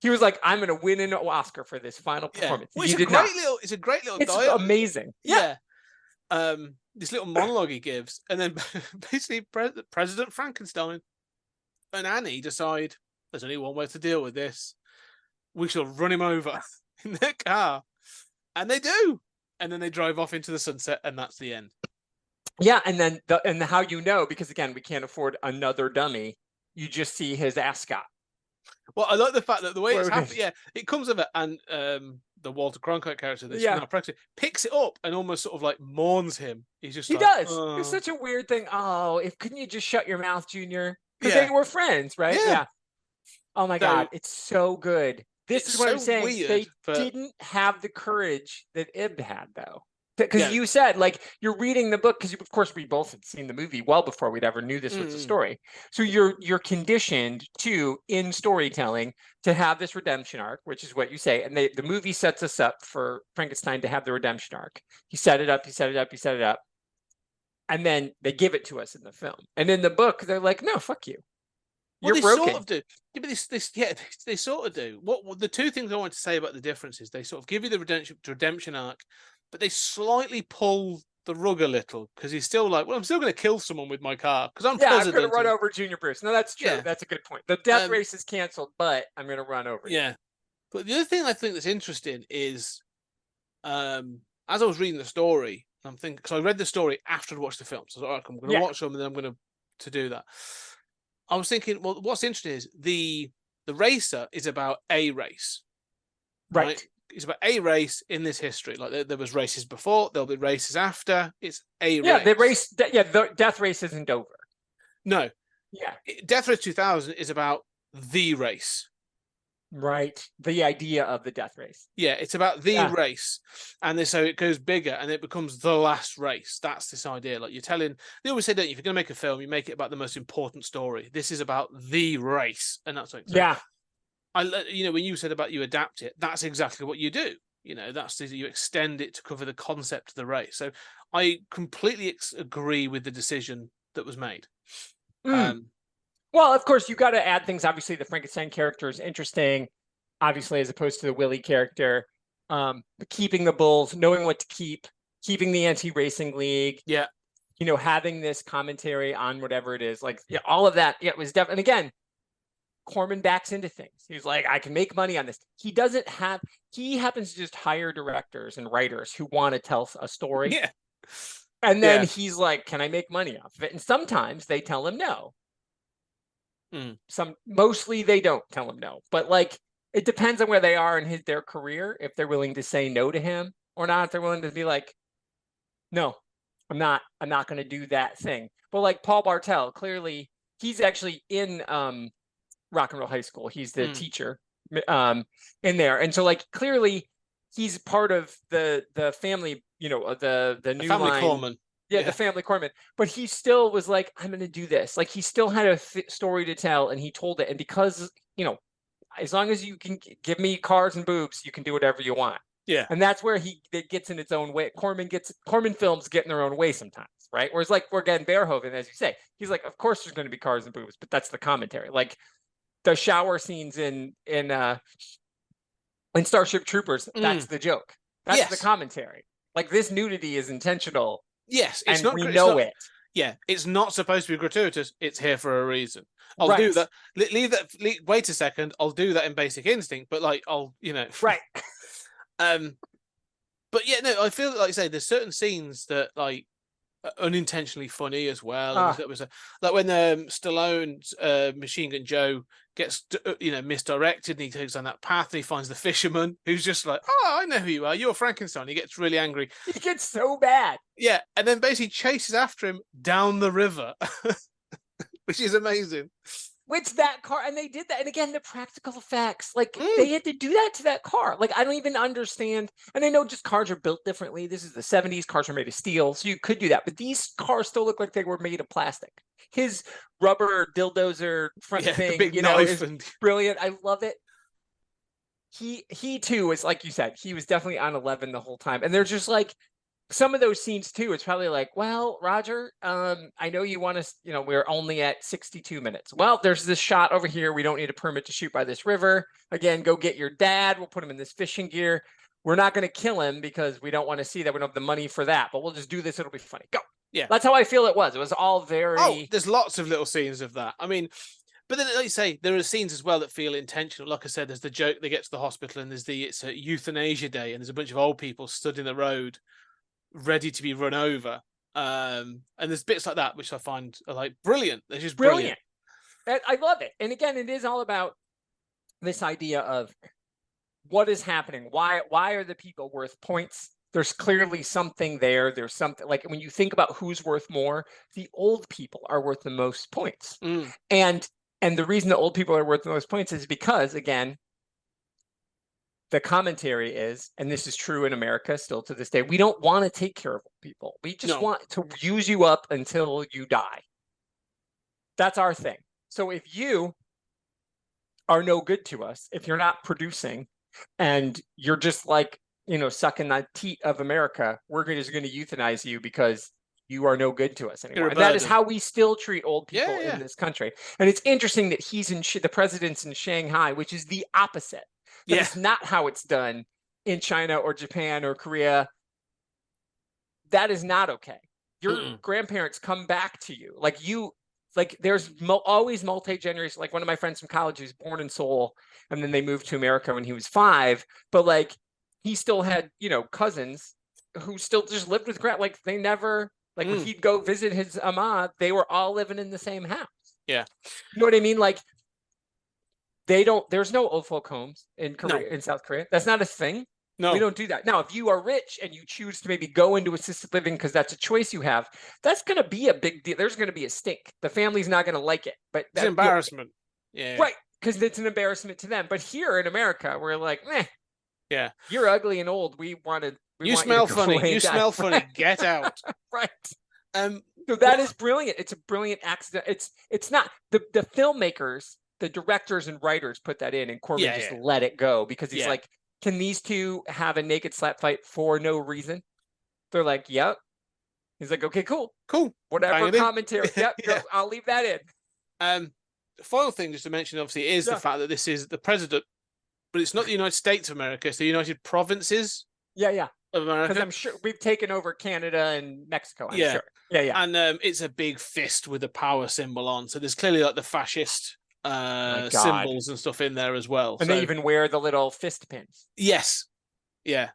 He was like, I'm going to win an Oscar for this final performance. Well, it's a great little It's dialogue. amazing. Yeah. This little monologue he gives. And then basically President Frankenstein and Annie decide there's only one way to deal with this. We shall run him over in their car. And they do. And then they drive off into the sunset, and that's the end. Yeah, and then how because again, we can't afford another dummy. You just see his ascot. Well, I like the fact that the way it's happened, it comes of it, and the Walter Cronkite character, picks it up and almost sort of like mourns him. He does. Oh. It's such a weird thing. Oh, couldn't you just shut your mouth, Junior? Because they were friends, right? Yeah. Oh my God, it's so good. This is what I'm saying. Weird, they didn't have the courage that Ib had, though. Because you said, like, you're reading the book, because of course we both had seen the movie well before we'd ever knew this was a story. So you're conditioned to, in storytelling, to have this redemption arc, which is what you say. And the movie sets us up for Frankenstein to have the redemption arc. He set it up, he set it up, he set it up. And then they give it to us in the film. And in the book, they're like, no, fuck you. Well, they sort of do. They sort of do. What the two things I want to say about the difference is they sort of give you the redemption arc, but they slightly pull the rug a little because he's still like, well, I'm still going to kill someone with my car because I'm president. I'm going to run over Junior Bruce. No, that's true. Yeah. That's a good point. The death race is canceled, but I'm going to run over. Yeah, but the other thing I think that's interesting is, as I was reading the story, I'm thinking because I read the story after I watched the film, so I was like, I'm going to watch them and then I'm going to do that. I was thinking, well, what's interesting is the racer is about a race, right? It's about a race in this history. Like there was races before, there'll be races after. It's a race. The race. The death race isn't over. No. Yeah. Death Race 2000 is about the race. Right. The idea of the death race. Yeah, it's about the race. And so it goes bigger and it becomes the last race. That's this idea. Like they always say, don't you, if you're going to make a film, you make it about the most important story. This is about the race. And that's like, when you said about you adapt it, that's exactly what you do. You extend it to cover the concept of the race. So I completely agree with the decision that was made. Well, of course, you got to add things. Obviously, the Frankenstein character is interesting, obviously, as opposed to the Willie character. Keeping the bulls, knowing what to keep, keeping the anti-racing league. Yeah. Having this commentary on whatever it is. Like, all of that. Yeah, it was definitely. And again, Corman backs into things. He's like, I can make money on this. He happens to just hire directors and writers who want to tell a story. Yeah. And then he's like, can I make money off of it? And sometimes they tell him no. Mostly they don't tell him no, but like it depends on where they are in their career, if they're willing to say no to him or not. If they're willing to be like, no, I'm not going to do that thing. But like Paul Bartel, clearly he's actually in Rock and Roll High School. He's the teacher in there, and so like clearly he's part of the family. The new family line. Corman. Yeah, the family Corman. But he still was like, I'm going to do this. Like, he still had a story to tell, and he told it. And because, as long as you can give me cars and boobs, you can do whatever you want. Yeah. And that's where it gets in its own way. Corman films get in their own way sometimes, right? Whereas, like, we're getting Verhoeven, as you say. He's like, of course there's going to be cars and boobs, but that's the commentary. Like, the shower scenes in Starship Troopers, that's the joke. That's the commentary. Like, this nudity is intentional. Yes, it's not. We know it. Yeah, it's not supposed to be gratuitous. It's here for a reason. I'll do that. Leave that. Wait a second. I'll do that in Basic Instinct. But like, Right. But yeah, no. I feel like I say there's certain scenes that like are unintentionally funny as well. That was like when Stallone's Machine Gun Joe gets misdirected and he takes on that path and he finds the fisherman who's just like, oh, I know who you are. You're Frankenstein. He gets really angry. He gets so bad. Yeah, and then basically chases after him down the river, which is amazing. It's that car, and they did that. And again, the practical effects, like they had to do that to that car. Like I don't even understand. And I know just cars are built differently. This is the 70s. Cars are made of steel, so you could do that. But these cars still look like they were made of plastic. His rubber dildozer front thing, big you know, knife is brilliant. I love it. He too is, like you said, he was definitely on 11 the whole time. And they're just like, some of those scenes too, it's probably like, well, Roger, I know you want us, you know, we're only at 62 minutes. Well, there's this shot over here. We don't need a permit to shoot by this river. Again, go get your dad. We'll put him in this fishing gear. We're not going to kill him because we don't want to see that. We don't have the money for that, but we'll just do this. It'll be funny. Go. Yeah. That's how I feel it was. It was all very... Oh, there's lots of little scenes of that. I mean, but then, like you say, there are scenes as well that feel intentional. Like I said, there's the joke, they get to the hospital and it's a euthanasia day and there's a bunch of old people stood in the road ready to be run over. And there's bits like that, which I find are like brilliant. They're just brilliant. I love it. And again, it is all about this idea of what is happening. Why are the people worth points? There's clearly something there. There's something, like when you think about who's worth more, the old people are worth the most points. And the reason the old people are worth the most points is because, again, the commentary is, and this is true in America still to this day, we don't want to take care of old people. We just want to use you up until you die. That's our thing. So if you are no good to us, if you're not producing and you're just like, you know, sucking the teat of America, we're just going to euthanize you because you are no good to us anymore. And that is how we still treat old people in this country. And it's interesting that he's in the president's in Shanghai, which is the opposite. That's not how it's done in China or Japan or Korea. That is not okay. Your grandparents come back to you. Like there's always multi-generation. Like one of my friends from college who's born in Seoul, and then they moved to America when he was 5. But like he still had, you know, cousins who still just lived with like they never, like when he'd go visit his ama, they were all living in the same house. Yeah. You know what I mean? Like there's no old folk homes in Korea, in South Korea. That's not a thing. No, we don't do that. Now, if you are rich and you choose to maybe go into assisted living because that's a choice you have, that's going to be a big deal. There's going to be a stink. The family's not going to like it. But it's an embarrassment. Right. Because it's an embarrassment to them. But here in America, we're like, meh. You're ugly and old. You smell funny. You smell funny. Get out. Right. So that is brilliant. It's a brilliant accident. It's not the filmmakers, the directors and writers put that in, and Corman just let it go because he's like, can these two have a naked slap fight for no reason? They're like, yep. He's like, okay, cool. Whatever commentary. Yep, I'll leave that in. The final thing just to mention, obviously, is the fact that this is the president, but it's not the United States of America. It's the United Provinces. Of America. Because I'm sure we've taken over Canada and Mexico. I'm sure. And it's a big fist with a power symbol on. So there's clearly like the fascist symbols and stuff in there as well. And they even wear the little fist pins. Yes. Yeah.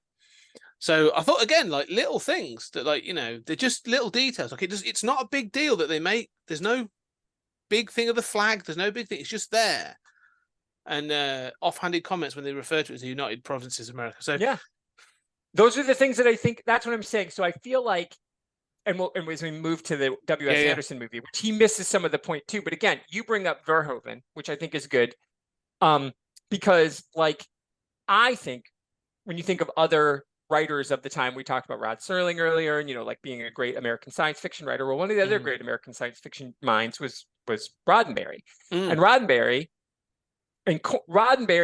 So I thought, again, like little things that, like, you know, they're just little details. Like it's not a big deal that they make. There's no big thing of the flag. There's no big thing. It's just there. And offhanded comments when they refer to it as the United Provinces of America. So those are the things that I think, that's what I'm saying. So I feel like, and as we move to the W.S. Anderson movie, which he misses some of the point too. But again, you bring up Verhoeven, which I think is good. Because like, I think when you think of other writers of the time, we talked about Rod Serling earlier, and, you know, like being a great American science fiction writer. Well, one of the other great American science fiction minds was Roddenberry. And Roddenberry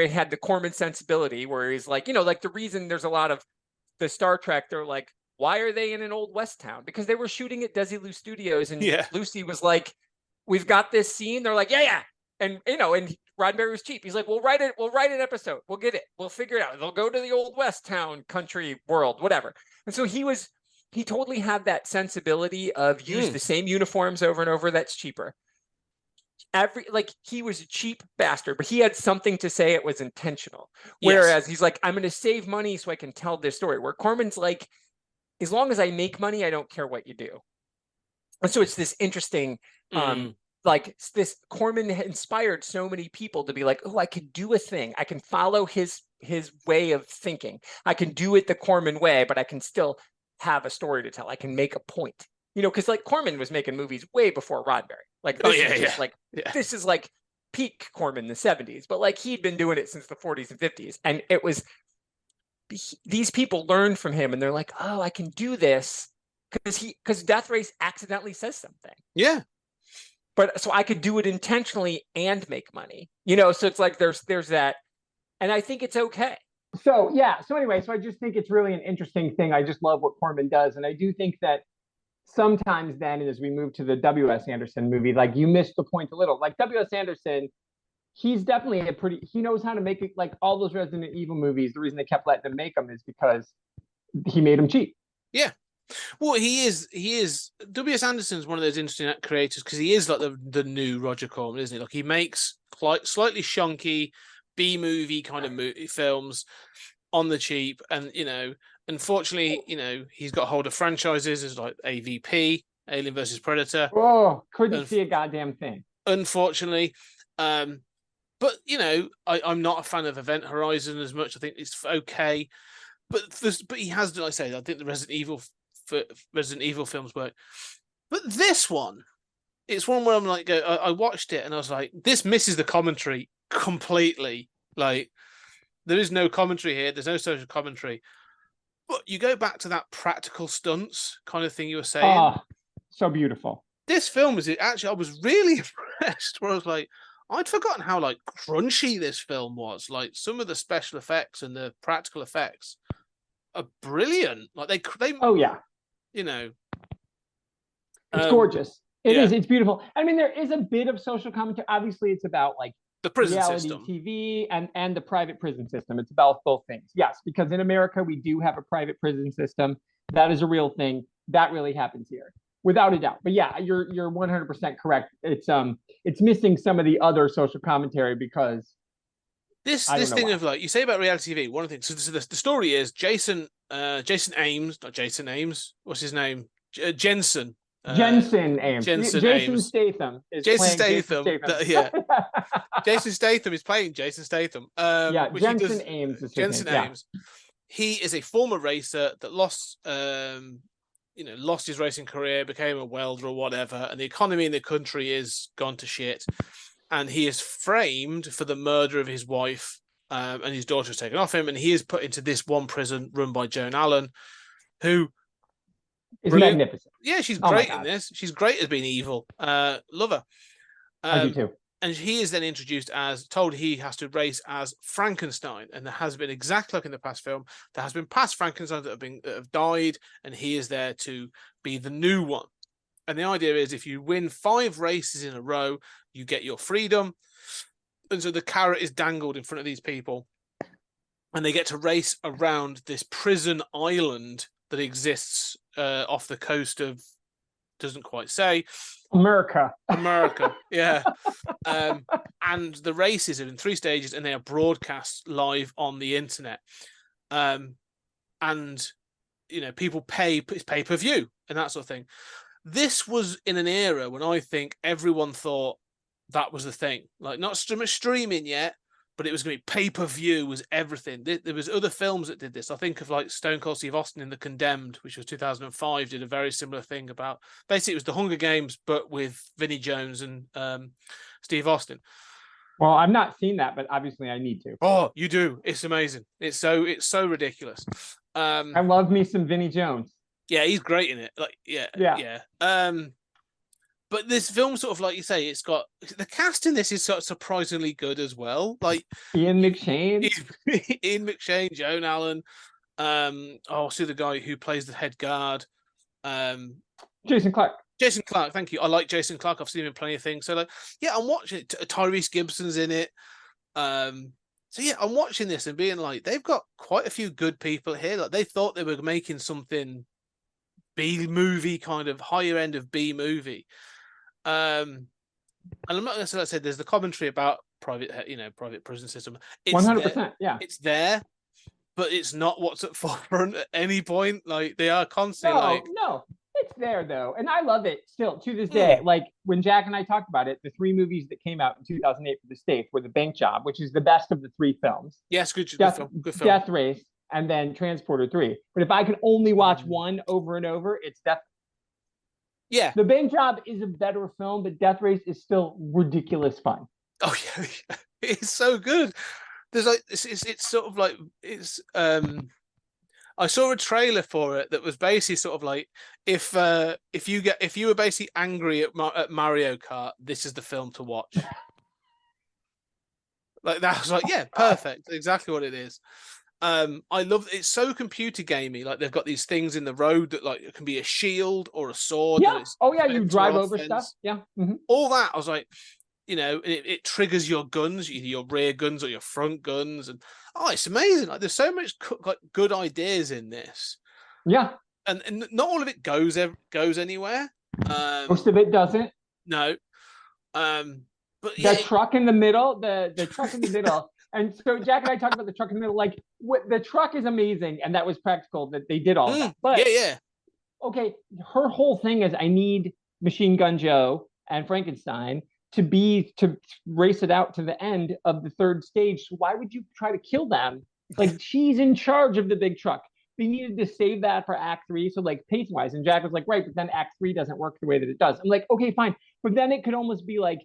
had the Corman sensibility where he's like, you know, like the reason there's a lot of the Star Trek, they're like, why are they in an old West town? Because they were shooting at Desilu Studios, and Lucy was like, we've got this scene. They're like, yeah. And, you know, and Roddenberry was cheap. He's like, we'll write an episode. We'll get it. We'll figure it out. They'll go to the old West town, country, world, whatever. And so he totally had that sensibility of use the same uniforms over and over. That's cheaper. He was a cheap bastard, but he had something to say. It was intentional. Whereas he's like, I'm going to save money so I can tell this story. Where Corman's like, as long as I make money, I don't care what you do. And so it's this interesting, like this Corman inspired so many people to be like, oh, I can do a thing. I can follow his way of thinking. I can do it the Corman way, but I can still have a story to tell. I can make a point. You know, because like Corman was making movies way before Roddenberry. Like this is like peak Corman in the 70s, but like he'd been doing it since the 40s and 50s. And it was these people learned from him and they're like, oh, I can do this because Death Race accidentally says something. Yeah. But so I could do it intentionally and make money, you know? So it's like, there's that. And I think it's okay. So, yeah. So anyway, so I just think it's really an interesting thing. I just love what Corman does. And I do think that sometimes then, as we move to the W.S. Anderson movie, like you missed the point a little. Like W.S. Anderson, he's definitely he knows how to make it. Like all those Resident Evil movies, the reason they kept letting him make them is because he made them cheap. Yeah. Well, he is. W.S. Anderson is one of those interesting creators because he is like the new Roger Corman, isn't he? Like he makes quite slightly shonky B-movie kind of films on the cheap, and you know, unfortunately, you know, he's got hold of franchises as like AVP, Alien versus Predator. Oh, couldn't see a goddamn thing. Unfortunately, but you know, I'm not a fan of Event Horizon as much. I think it's okay, but he has done. Like I say, I think the Resident Evil films work, but this one, it's one where I'm like, I watched it and I was like, this misses the commentary completely. Like, there is no commentary here. There's no social commentary. But you go back to that practical stunts kind of thing you were saying. Oh, so beautiful. This film is actually, I was really impressed. Where I was like, I'd forgotten how like crunchy this film was. Like some of the special effects and the practical effects are brilliant. Like they oh yeah, you know, it's gorgeous. It yeah. is. It's beautiful. I mean, there is a bit of social commentary. Obviously, it's about like the prison reality system, TV, and the private prison system. It's about both things. Yes, because in America we do have a private prison system. That is a real thing. That really happens here, without a doubt. But yeah, you're 100% correct. It's missing some of the other social commentary because this thing of like you say about reality TV. One of the things. So the story is Jason Ames, not Jason Ames. What's his name? Jensen. Jensen Ames. Jensen Jason Ames. Statham is Jason playing Statham. Jason Statham. Yeah. Jason Statham is playing Jason Statham. Yeah, which Jensen Ames is his Jensen name. Ames. Yeah. He is a former racer that lost his racing career, became a welder or whatever, and the economy in the country is gone to shit. And he is framed for the murder of his wife, and his daughter is taken off him, and he is put into this one prison run by Joan Allen, who is magnificent. Yeah, she's great in this. She's great as being evil. Love her. I do too. And he is then introduced told he has to race as Frankenstein, and there has been exactly like in the past film. There has been past Frankenstein that have died, and he is there to be the new one. And the idea is, if you win 5 races in a row, you get your freedom. And so the carrot is dangled in front of these people, and they get to race around this prison island that exists off the coast of, doesn't quite say, America, yeah. And the races are in 3 stages, and they are broadcast live on the internet. And you know, people pay per view and that sort of thing. This was in an era when I think everyone thought that was the thing, like not streaming yet, but it was going to be pay-per-view was everything. There was other films that did this. I think of like Stone Cold Steve Austin in The Condemned, which was 2005, did a very similar thing about, basically it was the Hunger Games, but with Vinnie Jones and Steve Austin. Well, I've not seen that, but obviously I need to. Oh, you do. It's amazing. It's so ridiculous. I love me some Vinnie Jones. Yeah, he's great in it. Like, yeah. But this film, sort of like you say, it's got the cast in this is sort of surprisingly good as well. Like Ian McShane, Joan Allen. See the guy who plays the head guard. Jason Clarke. Jason Clarke, thank you. I like Jason Clarke. I've seen him in plenty of things. So like, yeah, I'm watching it. Tyrese Gibson's in it. So yeah, I'm watching this and being like, they've got quite a few good people here. Like they thought they were making something B movie, kind of higher end of B movie. And I'm not going to say there's the commentary about private prison system. It's 100%, yeah. It's there, but it's not what's at forefront at any point. Like they are constantly No, it's there though. And I love it still to this day. Like when Jack and I talked about it, the 3 movies that came out in 2008 for the States were The Bank Job, which is the best of the 3 films. Yes, good film. Death Race, and then Transporter 3. But if I could only watch one over and over, it's Death. Yeah. The Bank Job is a better film, but Death Race is still ridiculous fun. Oh yeah, it's so good. There's like it's sort of like it's I saw a trailer for it that was basically sort of like if you were basically angry at Mario Kart, this is the film to watch. Like that was like, yeah, perfect, exactly what it is. I love it's so computer gamey. Like they've got these things in the road that like it can be a shield or a sword. Yeah. That it's Oh yeah, you defense or drive over stuff. offense. Yeah. Mm-hmm. All that I was like, it triggers your guns, either your rear guns or your front guns, and oh, it's amazing. Like there's so much like good ideas in this. Yeah. And not all of it goes anywhere. Most of it doesn't. No. But The yeah, truck in the middle, the truck in the middle. And so Jack and I talked about the truck in the middle. Like the truck is amazing, and that was practical that they did all of that. But yeah. Okay, her whole thing is I need Machine Gun Joe and Frankenstein to race it out to the end of the third stage. So why would you try to kill them? Like she's in charge of the big truck. They needed to save that for Act 3, so like pace wise. And Jack was like, right, but then Act 3 doesn't work the way that it does. I'm like, okay, fine, but then it could almost be like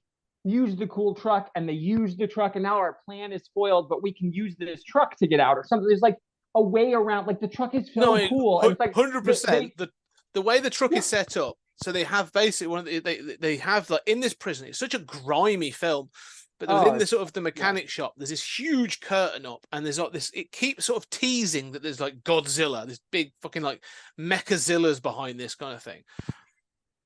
use the cool truck, and they use the truck, and now our plan is spoiled, but we can use this truck to get out or something. There's like a way around. Like the truck is so cool. And it's like 100%. The way the truck Yeah. is set up, so they have basically one of they have like in this prison. It's such a grimy film, but within the sort of the mechanic shop, there's this huge curtain up, and there's like this. It keeps sort of teasing that there's like Godzilla, this big fucking like Mechazillas behind this kind of thing.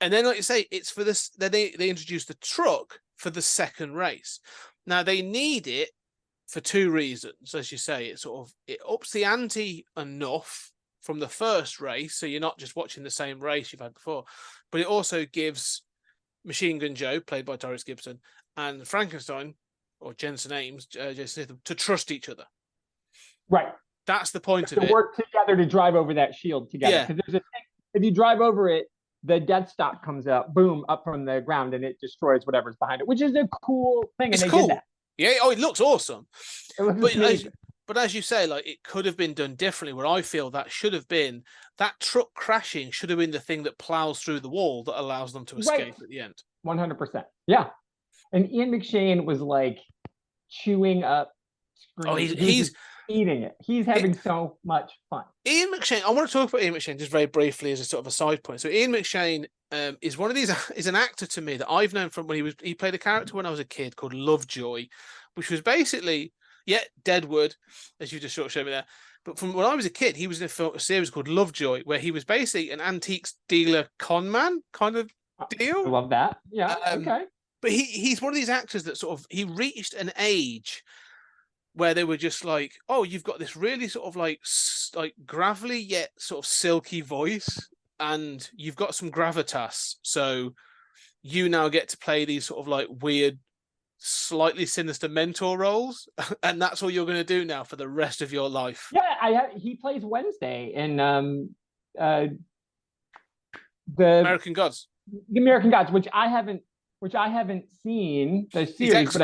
And then, like you say, it's for this. Then they introduce the truck for the second race. Now they need it for two reasons, as you say. It ups the ante enough from the first race, so you're not just watching the same race you've had before, but it also gives Machine Gun Joe, played by Tyrese Gibson, and Frankenstein, or Jensen Ames, Jason Statham, to trust each other. Right. That's the point of it. To work together to drive over that shield together. Yeah. Because there's a thing, if you drive over it, the death stop comes up, boom, up from the ground, and it destroys whatever's behind it, which is a cool thing. It's and cool. Did that. Yeah. Oh, it looks awesome. It looks amazing. But as you say, like it could have been done differently. Where I feel that should have been that truck crashing should have been the thing that plows through the wall that allows them to escape at the end. 100%. Yeah. And Ian McShane was like chewing up screens. Oh, he's eating it. He's having so much fun. Ian McShane. I want to talk about Ian McShane just very briefly as a sort of a side point. So Ian McShane is one of these. Is an actor to me that I've known from when he played a character when I was a kid called Lovejoy, which was basically. Yeah, Deadwood, as you just sort of showed me there. But from when I was a kid, he was in a series called Lovejoy, where he was basically an antiques dealer con man kind of deal. I love that. Yeah, okay. But he's one of these actors that sort of, he reached an age where they were just like, oh, you've got this really sort of like gravelly yet sort of silky voice, and you've got some gravitas. So you now get to play these sort of like weird, slightly sinister mentor roles, and that's all you're going to do now for the rest of your life. Yeah, he plays Wednesday in the American Gods. The American Gods, which I haven't seen the series, but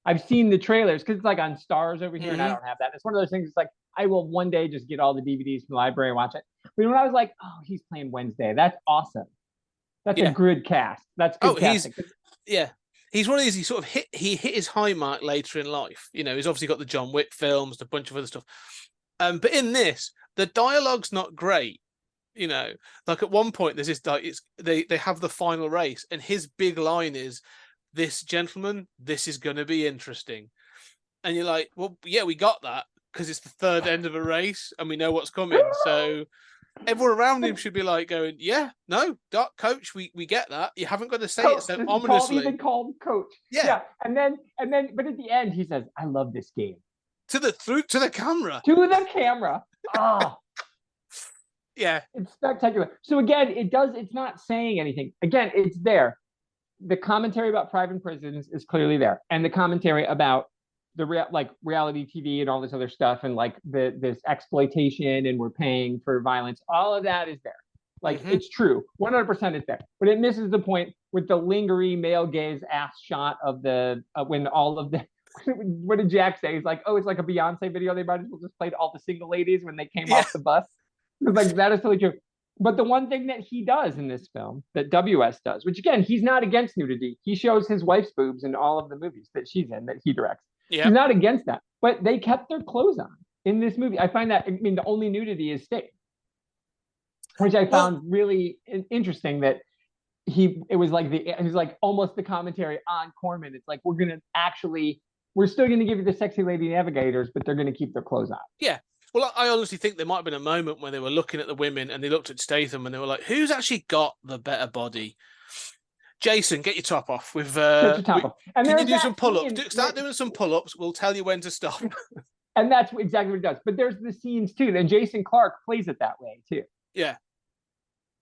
I've seen the trailers because it's like on Stars over here, and I don't have that. It's one of those things. It's like I will one day just get all the DVDs from the library and watch it. But when I was like, oh, he's playing Wednesday, that's awesome. That's a good cast. That's good casting. He's one of these. He hit his high mark later in life. You know, he's obviously got the John Wick films, a bunch of other stuff. But in this, the dialogue's not great. You know, like at one point, there's this like they have the final race, and his big line is, "This gentleman, this is going to be interesting," and you're like, "Well, yeah, we got that because it's the third end of a race, and we know what's coming." So everyone around him should be like going, yeah, no, Doc, Coach, we get that. You haven't got to say it so ominously. Even called Coach. Yeah. And then, but at the end, he says, I love this game. To the camera. To the camera. Oh. Yeah. It's spectacular. So again, it's not saying anything. Again, it's there. The commentary about private prisons is clearly there. And the commentary about the reality TV and all this other stuff, and like this exploitation, and we're paying for violence, all of that is there. Like it's true, 100% is there. But it misses the point with the lingering male gaze ass shot of the when all of the what did Jack say? He's like, oh, it's like a Beyonce video. They might as well just played all the single ladies when they came off the bus. It's like that is totally true. But the one thing that he does in this film, that WS does, which again, he's not against nudity. He shows his wife's boobs in all of the movies that she's in, that he directs. Yeah. He's not against that. But they kept their clothes on in this movie. I find that, I mean, the only nudity is Sting, which I found really interesting, that it was like almost the commentary on Corman. It's like, we're still going to give you the sexy lady navigators, but they're going to keep their clothes on. Yeah. Well, I honestly think there might have been a moment when they were looking at the women and they looked at Statham and they were like, who's actually got the better body? Jason, get your top off. Get your top off. And can you do some pull-ups? Start doing some pull-ups. We'll tell you when to stop. And that's exactly what it does. But there's the scenes too. And Jason Clarke plays it that way too. Yeah.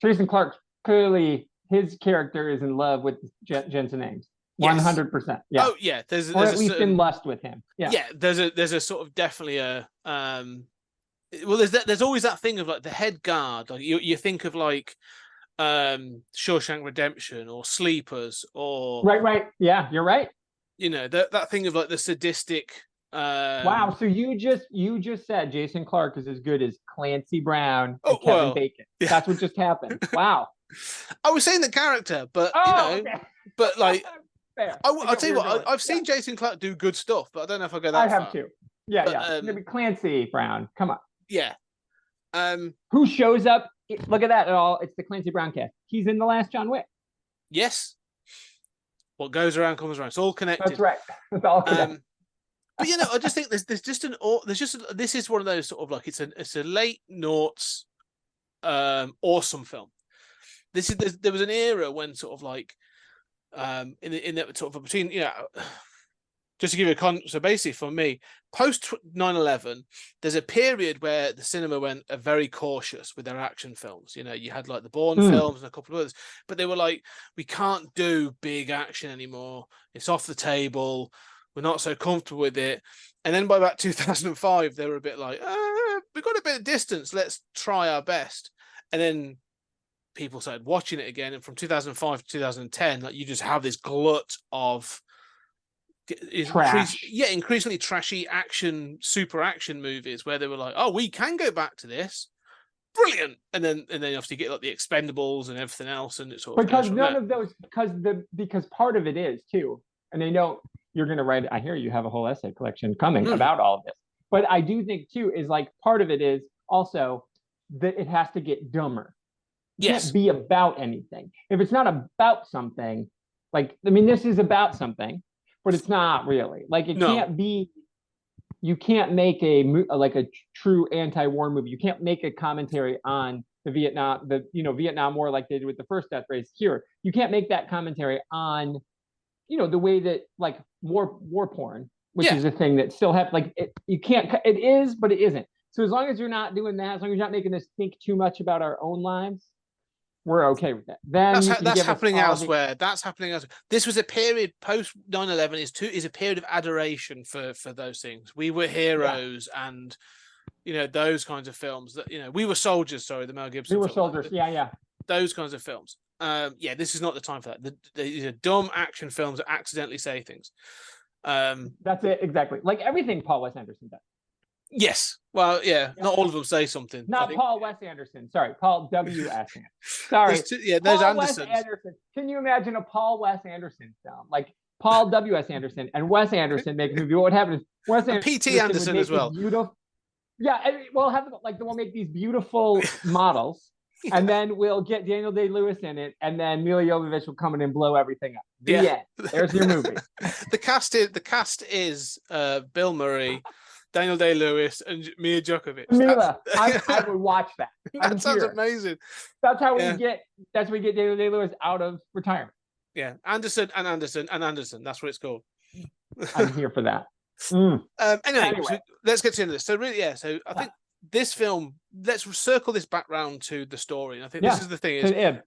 Jason Clarke, clearly his character is in love with Jensen Ames. 100%. Yeah. Oh yeah. There's at least in lust with him. Yeah. Yeah. There's a sort of definitely a well, there's always that thing of like the head guard. Like you think of like Shawshank Redemption or Sleepers or right. Yeah, you're right. You know, that thing of like the sadistic. Wow. So you just said Jason Clarke is as good as Clancy Brown and Kevin Bacon. Yeah. That's what just happened. Wow. I was saying the character, but okay. But like, I'll tell you what, I've seen Jason Clarke do good stuff, but I don't know if I go that far. I have too. Yeah, but, Maybe Clancy Brown. Come on. Yeah. Who shows up? Look at that at all. It's the Clancy Brown cast. He's in the last John Wick. Yes. What goes around comes around. It's all connected. That's right. It's all connected. But you know, I just think this is one of those sort of like it's a late noughts awesome film. There was an era when sort of like in that sort of between, you know, just to give you so basically for me, post 9/11, there's a period where the cinema went very cautious with their action films. You know, you had like the Bourne films and a couple of others, but they were like, we can't do big action anymore. It's off the table. We're not so comfortable with it. And then by about 2005, they were a bit like, we've got a bit of distance. Let's try our best. And then people started watching it again. And from 2005 to 2010, like you just have this glut of increasingly trashy action, super action movies where they were like, oh, we can go back to this. Brilliant. And then obviously you get like the Expendables and everything else. And it's sort of because none of those, because part of it is too, and I know you're going to write, I hear you have a whole essay collection coming about all of this, but I do think too, is like part of it is also that it has to get dumber. It can't be about anything. If it's not about something, like, I mean, this is about something, but it's not really. Like, it can't be, you can't make a true anti-war movie. You can't make a commentary on the Vietnam War like they did with the first Death Race here. You can't make that commentary on, you know, the way that like war porn, which is a thing that still have like you can't. It is, but it isn't. So as long as you're not doing that, as long as you're not making us think too much about our own lives, we're okay with that. Then that's happening elsewhere. That's happening elsewhere. This was a period post 9/11 is a period of adoration for those things. We were heroes, and you know those kinds of films. That you know, we were soldiers. Sorry, the Mel Gibson. We were soldiers. Yeah. Those kinds of films. This is not the time for that. These are dumb action films that accidentally say things. That's it exactly. Like everything Paul Wes Anderson does. Yes. Well, yeah. Not all of them say something. Not Paul Wes Anderson. Sorry, Paul W. S. Anderson. Sorry. There's Anderson. Can you imagine a Paul Wes Anderson film? Like Paul W. S. Anderson and Wes Anderson make a movie. What would happen is Wes Anderson P.T. Anderson as well. We'll make these beautiful models. And then we'll get Daniel Day-Lewis in it, and then Mila Jovovich will come in and blow everything up. Yeah, there's your movie. The cast is Bill Murray, Daniel Day-Lewis, and Mia Djokovic. Mila, I would watch that. That sounds amazing. That's how we get. That's how we get Daniel Day-Lewis out of retirement. Yeah, Anderson. That's what it's called. I'm here for that. Anyway. So let's get to the end of this. So really, So I think. This film, let's circle this back round to the story. And I think this is the thing is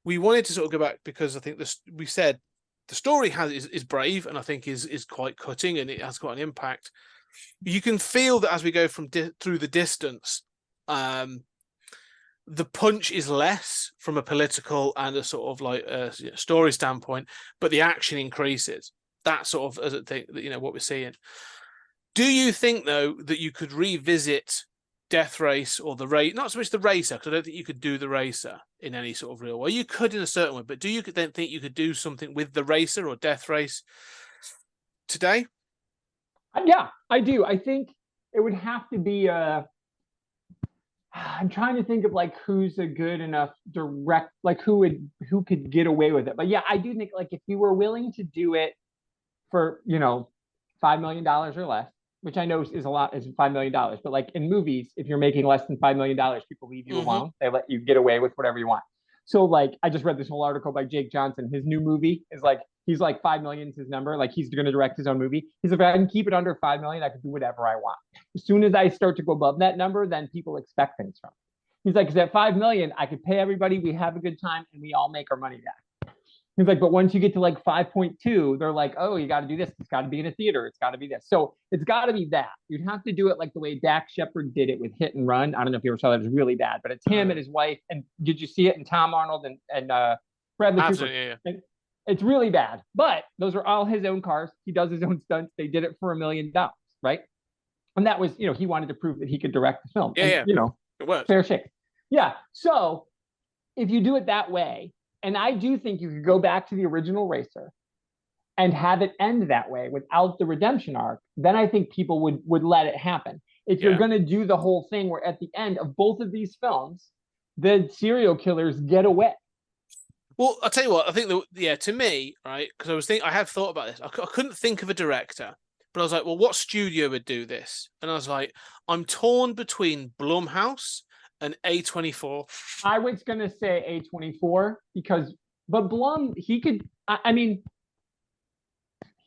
we wanted to sort of go back because I think this we said the story is brave and I think is quite cutting and it has quite an impact. You can feel that as we go through the distance, the punch is less from a political and a sort of like a story standpoint, but the action increases. That sort of as a thing, you know, what we're seeing. Do you think though that you could revisit Death Race or the race, not so much the racer, because I don't think you could do the racer in any sort of real way. You could in a certain way, but do you then think you could do something with the racer or Death Race today? Yeah, I do. I think it would have to be I'm trying to think of like who's a good enough direct, like who could get away with it. But yeah, I do think like if you were willing to do it for, $5 million or less, which I know is a lot, is $5 million. But like in movies, if you're making less than $5 million, people leave you alone. They let you get away with whatever you want. So like, I just read this whole article by Jake Johnson. His new movie is like, he's like 5 million is his number. Like he's going to direct his own movie. He's like, if I can keep it under 5 million, I can do whatever I want. As soon as I start to go above that number, then people expect things from me. He's like, because at 5 million, I could pay everybody. We have a good time and we all make our money back. He's like, but once you get to like 5.2, they're like, oh, you got to do this. It's got to be in a theater. It's got to be this. So it's got to be that. You'd have to do it like the way Dak Shepard did it with Hit and Run. I don't know if you ever saw that. It was really bad, but it's him and his wife. And did you see it? And Tom Arnold and Bradley Cooper. Yeah. And it's really bad, but those are all his own cars. He does his own stunts. They did it for $1 million, right? And that was, he wanted to prove that he could direct the film. Yeah, and, it works. Fair shake. Yeah. So if you do it that way, and I do think you could go back to the original racer and have it end that way without the redemption arc, then I think people would let it happen. If you're going to do the whole thing where at the end of both of these films, the serial killers get away. Well, I'll tell you what, I think to me, right, because I had thought about this. I couldn't think of a director, but I was like, well, what studio would do this? And I was like, I'm torn between Blumhouse and A24. I was going to say A24 but Blum, he could, I mean,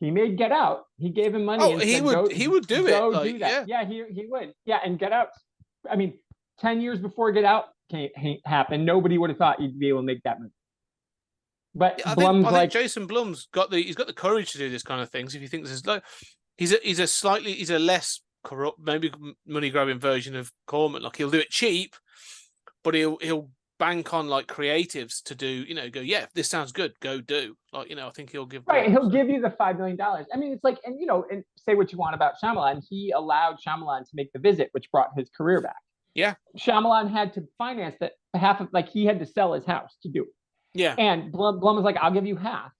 he made Get Out. He gave him money. Oh, he would do it. Do that. Yeah, he would. Yeah, and Get Out, I mean, 10 years before Get Out happened, nobody would have thought you'd be able to make that movie. But I think Jason Blum's got the courage to do this kind of things. If he thinks there's like, he's a less corrupt, maybe money grabbing version of Corman. Like he'll do it cheap, but he'll bank on like creatives to do, go, yeah, this sounds good, go do. Like, I think he'll give. Right, he'll give you the $5 million. I mean, it's like, and and say what you want about Shyamalan, he allowed Shyamalan to make The Visit, which brought his career back. Yeah, Shyamalan had to finance that he had to sell his house to do it. Yeah. And Blum was like, I'll give you half.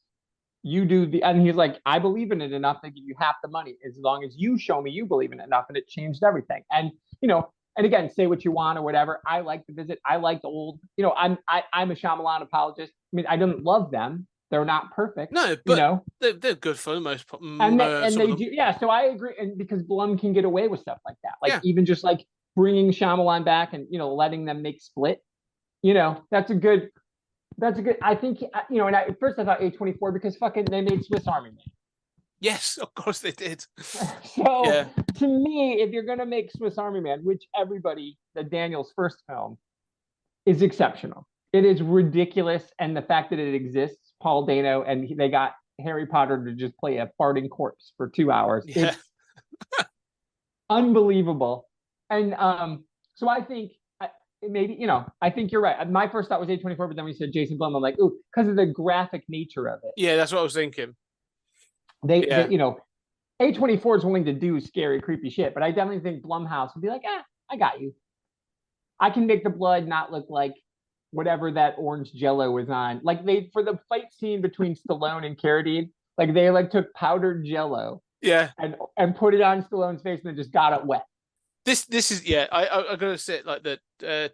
You do and he's like, I believe in it enough to give you half the money as long as you show me you believe in it enough. And it changed everything. And, and again, say what you want or whatever. I like The Visit. I like the old, I'm a Shyamalan apologist. I mean, I don't love them. They're not perfect. No, but they're good for the most part. And they do. Yeah. So I agree. And because Blum can get away with stuff like that, even just like bringing Shyamalan back and, letting them make Split, that's a good, I think, and at first I thought A24 because fucking they made Swiss Army Man. Yes, of course they did. So to me, if you're going to make Swiss Army Man, which the Daniel's first film is exceptional. It is ridiculous. And the fact that it exists, Paul Dano, and they got Harry Potter to just play a farting corpse for 2 hours. Yeah. It's unbelievable. And so I think, maybe, I think you're right. My first thought was A24, but then when you said Jason Blum, I'm like, ooh, because of the graphic nature of it. Yeah, that's what I was thinking. They A24 is willing to do scary, creepy shit, but I definitely think Blumhouse would be like, I got you. I can make the blood not look like whatever that orange Jello was on. Like for the fight scene between Stallone and Carradine, like they took powdered Jello, and put it on Stallone's face and then just got it wet. This is I gotta say like the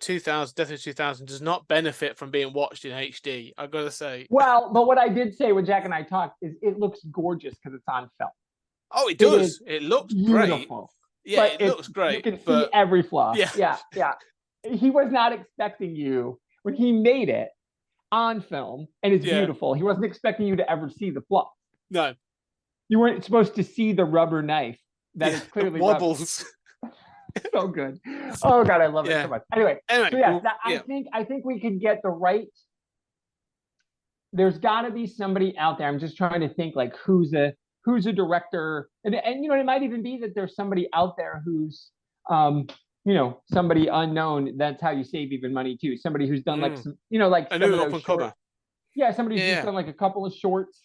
2000 Death of 2000 does not benefit from being watched in HD. I gotta say. Well, but what I did say when Jack and I talked is it looks gorgeous because it's on film. Oh, it does. It looks beautiful. Great. Yeah, it looks great. You can see every flaw. Yeah. He was not expecting you when he made it on film, and it's beautiful. He wasn't expecting you to ever see the flaw. No, you weren't supposed to see the rubber knife that is clearly wobbles. So good. Oh god, I love it so much. Anyway, so I think we could get the right. There's got to be somebody out there. I'm just trying to think like who's a director, and it might even be that there's somebody out there who's somebody unknown. That's how you save even money too. Somebody who's done like some like some of those short, somebody who's just done like a couple of shorts.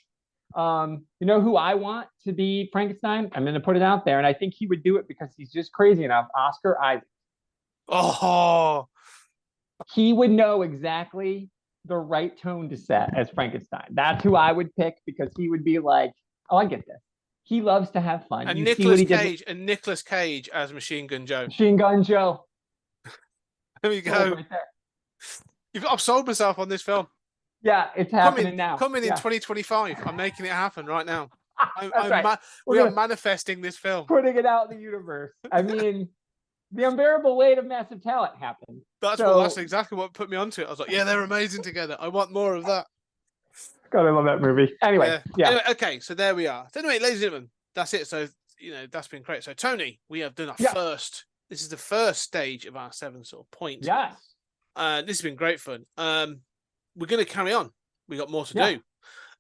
Who I want to be Frankenstein? I'm going to put it out there, and I think he would do it because he's just crazy enough. Oscar Isaac. Oh, He would know exactly the right tone to set as Frankenstein. That's who I would pick because he would be like, "Oh, I get this. He loves to have fun. and You see what Nicolas he did with Cage and Nicolas Cage as Machine Gun Joe. Machine Gun Joe." There we Sold go. right there. I've sold myself on this film. Yeah, it's happening now. Coming in Yeah. 2025. I'm making it happen right now. That's right. We are manifesting this film. Putting it out in the universe. I mean, the unbearable weight of massive talent happened. That's exactly what put me onto it. I was like, yeah, they're amazing together. I want more of that. God, I love that movie. Anyway, yeah. Anyway, okay, so there we are. So anyway, ladies and gentlemen, that's it. So that's been great. So Tony, we have done our first. This is the first stage of our 7 sort of points. Yes. This has been great fun. We're going to carry on. We got more to do.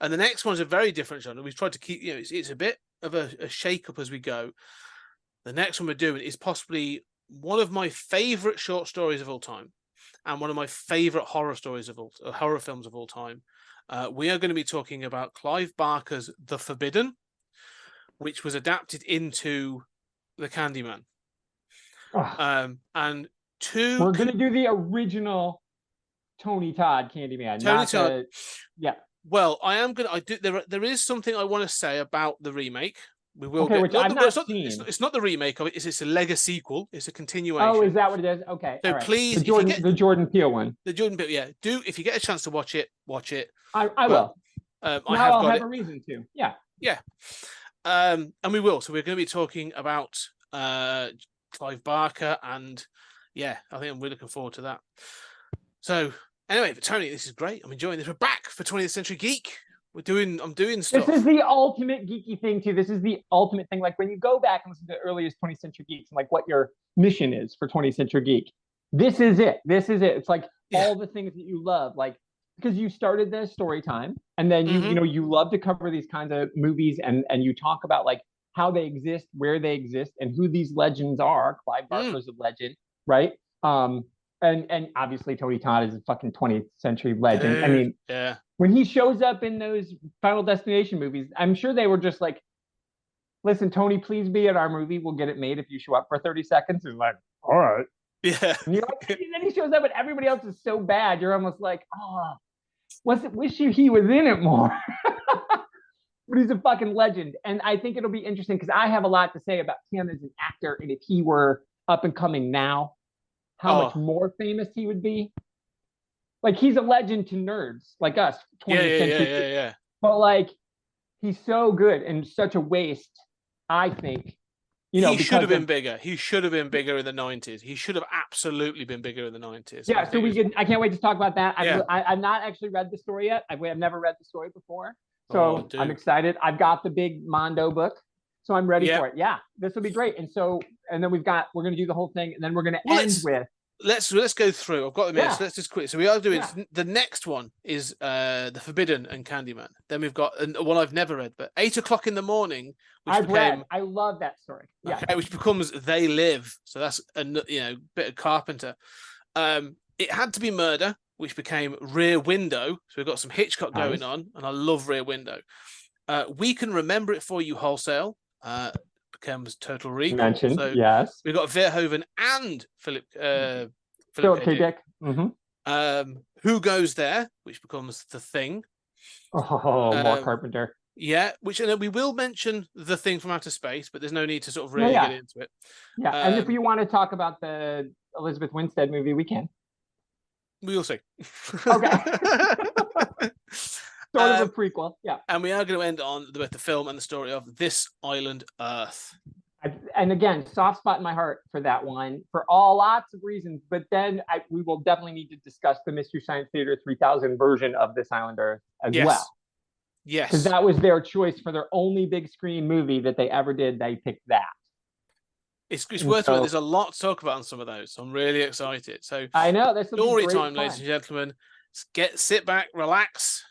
And the next one's a very different genre. We've tried to keep, it's a bit of a shake up as we go. The next one we're doing is possibly one of my favorite short stories of all time and one of my favorite horror films of all time. We are going to be talking about Clive Barker's The Forbidden, which was adapted into The Candyman. Oh. And we're going to do the original Tony Todd Candyman. Tony Todd. Yeah. Well, I am going to. There is something I want to say about the remake. We will. Okay, which I've not seen. It's not the remake of it. It's a Lego sequel. It's a continuation. Oh, is that what it is? Okay. So please, the Jordan Peele one. The Jordan Peele, yeah. If you get a chance to watch it, watch it. I will. I'll have a reason to. Yeah. Yeah. And we will. So we're going to be talking about Clive Barker, and I think I'm really looking forward to that. So. Anyway, Tony, this is great. I'm enjoying this. We're back for 20th Century Geek. I'm doing stuff. This is the ultimate geeky thing too. This is the ultimate thing. Like when you go back and listen to the earliest 20th Century Geeks and like what your mission is for 20th Century Geek. This is it. It's like all the things that you love, like because you started the story time and then you love to cover these kinds of movies and you talk about like how they exist, where they exist, and who these legends are. Clive Barker's a legend, right? And obviously Tony Todd is a fucking 20th century legend. Dude, I mean, yeah. When he shows up in those Final Destination movies, I'm sure they were just like, listen, Tony, please be in our movie. We'll get it made if you show up for 30 seconds. He's like, all right. Yeah. And then he shows up and everybody else is so bad. You're almost like, wish he was in it more. But he's a fucking legend. And I think it'll be interesting because I have a lot to say about him as an actor. And if he were up and coming now, how much more famous he would be. Like he's a legend to nerds like us. 20th century. Yeah. But like he's so good and such a waste, I think. He should have been bigger. He should have been bigger in the 90s. He should have absolutely been bigger in the 90s. Yeah, so I can't wait to talk about that. I've not actually read the story yet. I've never read the story before. So I'm excited. I've got the big Mondo book. So I'm ready for it. Yeah, this will be great. And then we're going to do the whole thing, and then we're going to end with. Let's go through. I've got them here, so let's just quick. So we are doing the next one is The Forbidden and Candyman. Then we've got one I've never read, but 8 o'clock in the morning. I've read. I love that story. Yeah, okay, which becomes They Live. So that's a bit of Carpenter. It Had to Be Murder, which became Rear Window. So we've got some Hitchcock going on, and I love Rear Window. We Can Remember It For You Wholesale. Becomes Total Recall. Mentioned, so yes. We've got Verhoeven and Philip K. Dick. Mm-hmm. Who Goes There, which becomes The Thing. Oh, more Carpenter. Yeah, which and then we will mention The Thing from Outer Space, but there's no need to sort of really get into it. Yeah, and if we want to talk about the Elizabeth Winstead movie, we can. We'll see. Okay. Sort of a prequel, yeah. And we are going to end on both the film and the story of This Island Earth. And again, soft spot in my heart for that one for lots of reasons. But then we will definitely need to discuss the Mystery Science Theater 3000 version of This Island Earth as well. Yes. Because that was their choice for their only big screen movie that they ever did. They picked that. It's worth it. There's a lot to talk about on some of those. So I'm really excited. So I know this story time, ladies and gentlemen. Sit back, relax.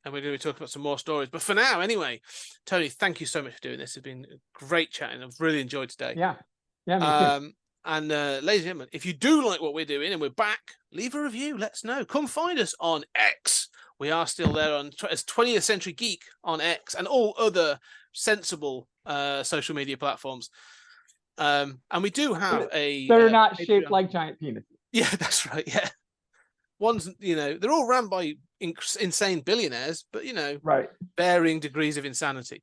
And we're going to be talking about some more stories. But for now, anyway, Tony, thank you so much for doing this. It's been great chatting. I've really enjoyed today. Yeah. Yeah, me too. And ladies and gentlemen, if you do like what we're doing and we're back, leave a review. Let us know. Come find us on X. We are still there as 20th Century Geek on X and all other sensible social media platforms. And we do have a. They're not Patreon. shaped like giant penises. Yeah, that's right. Yeah. One's, they're all run by insane billionaires, but, Right. varying degrees of insanity.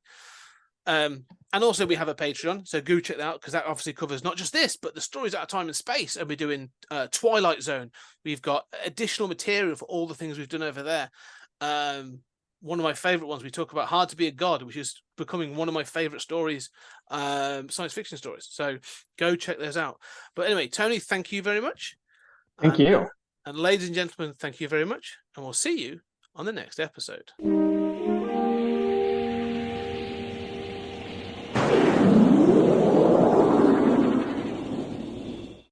And also we have a Patreon, so go check that out, because that obviously covers not just this, but the stories out of time and space. And we're doing Twilight Zone. We've got additional material for all the things we've done over there. One of my favorite ones, we talk about Hard to Be a God, which is becoming one of my favorite stories, science fiction stories. So go check those out. But anyway, Tony, thank you very much. Thank you. And ladies and gentlemen, thank you very much. And we'll see you on the next episode.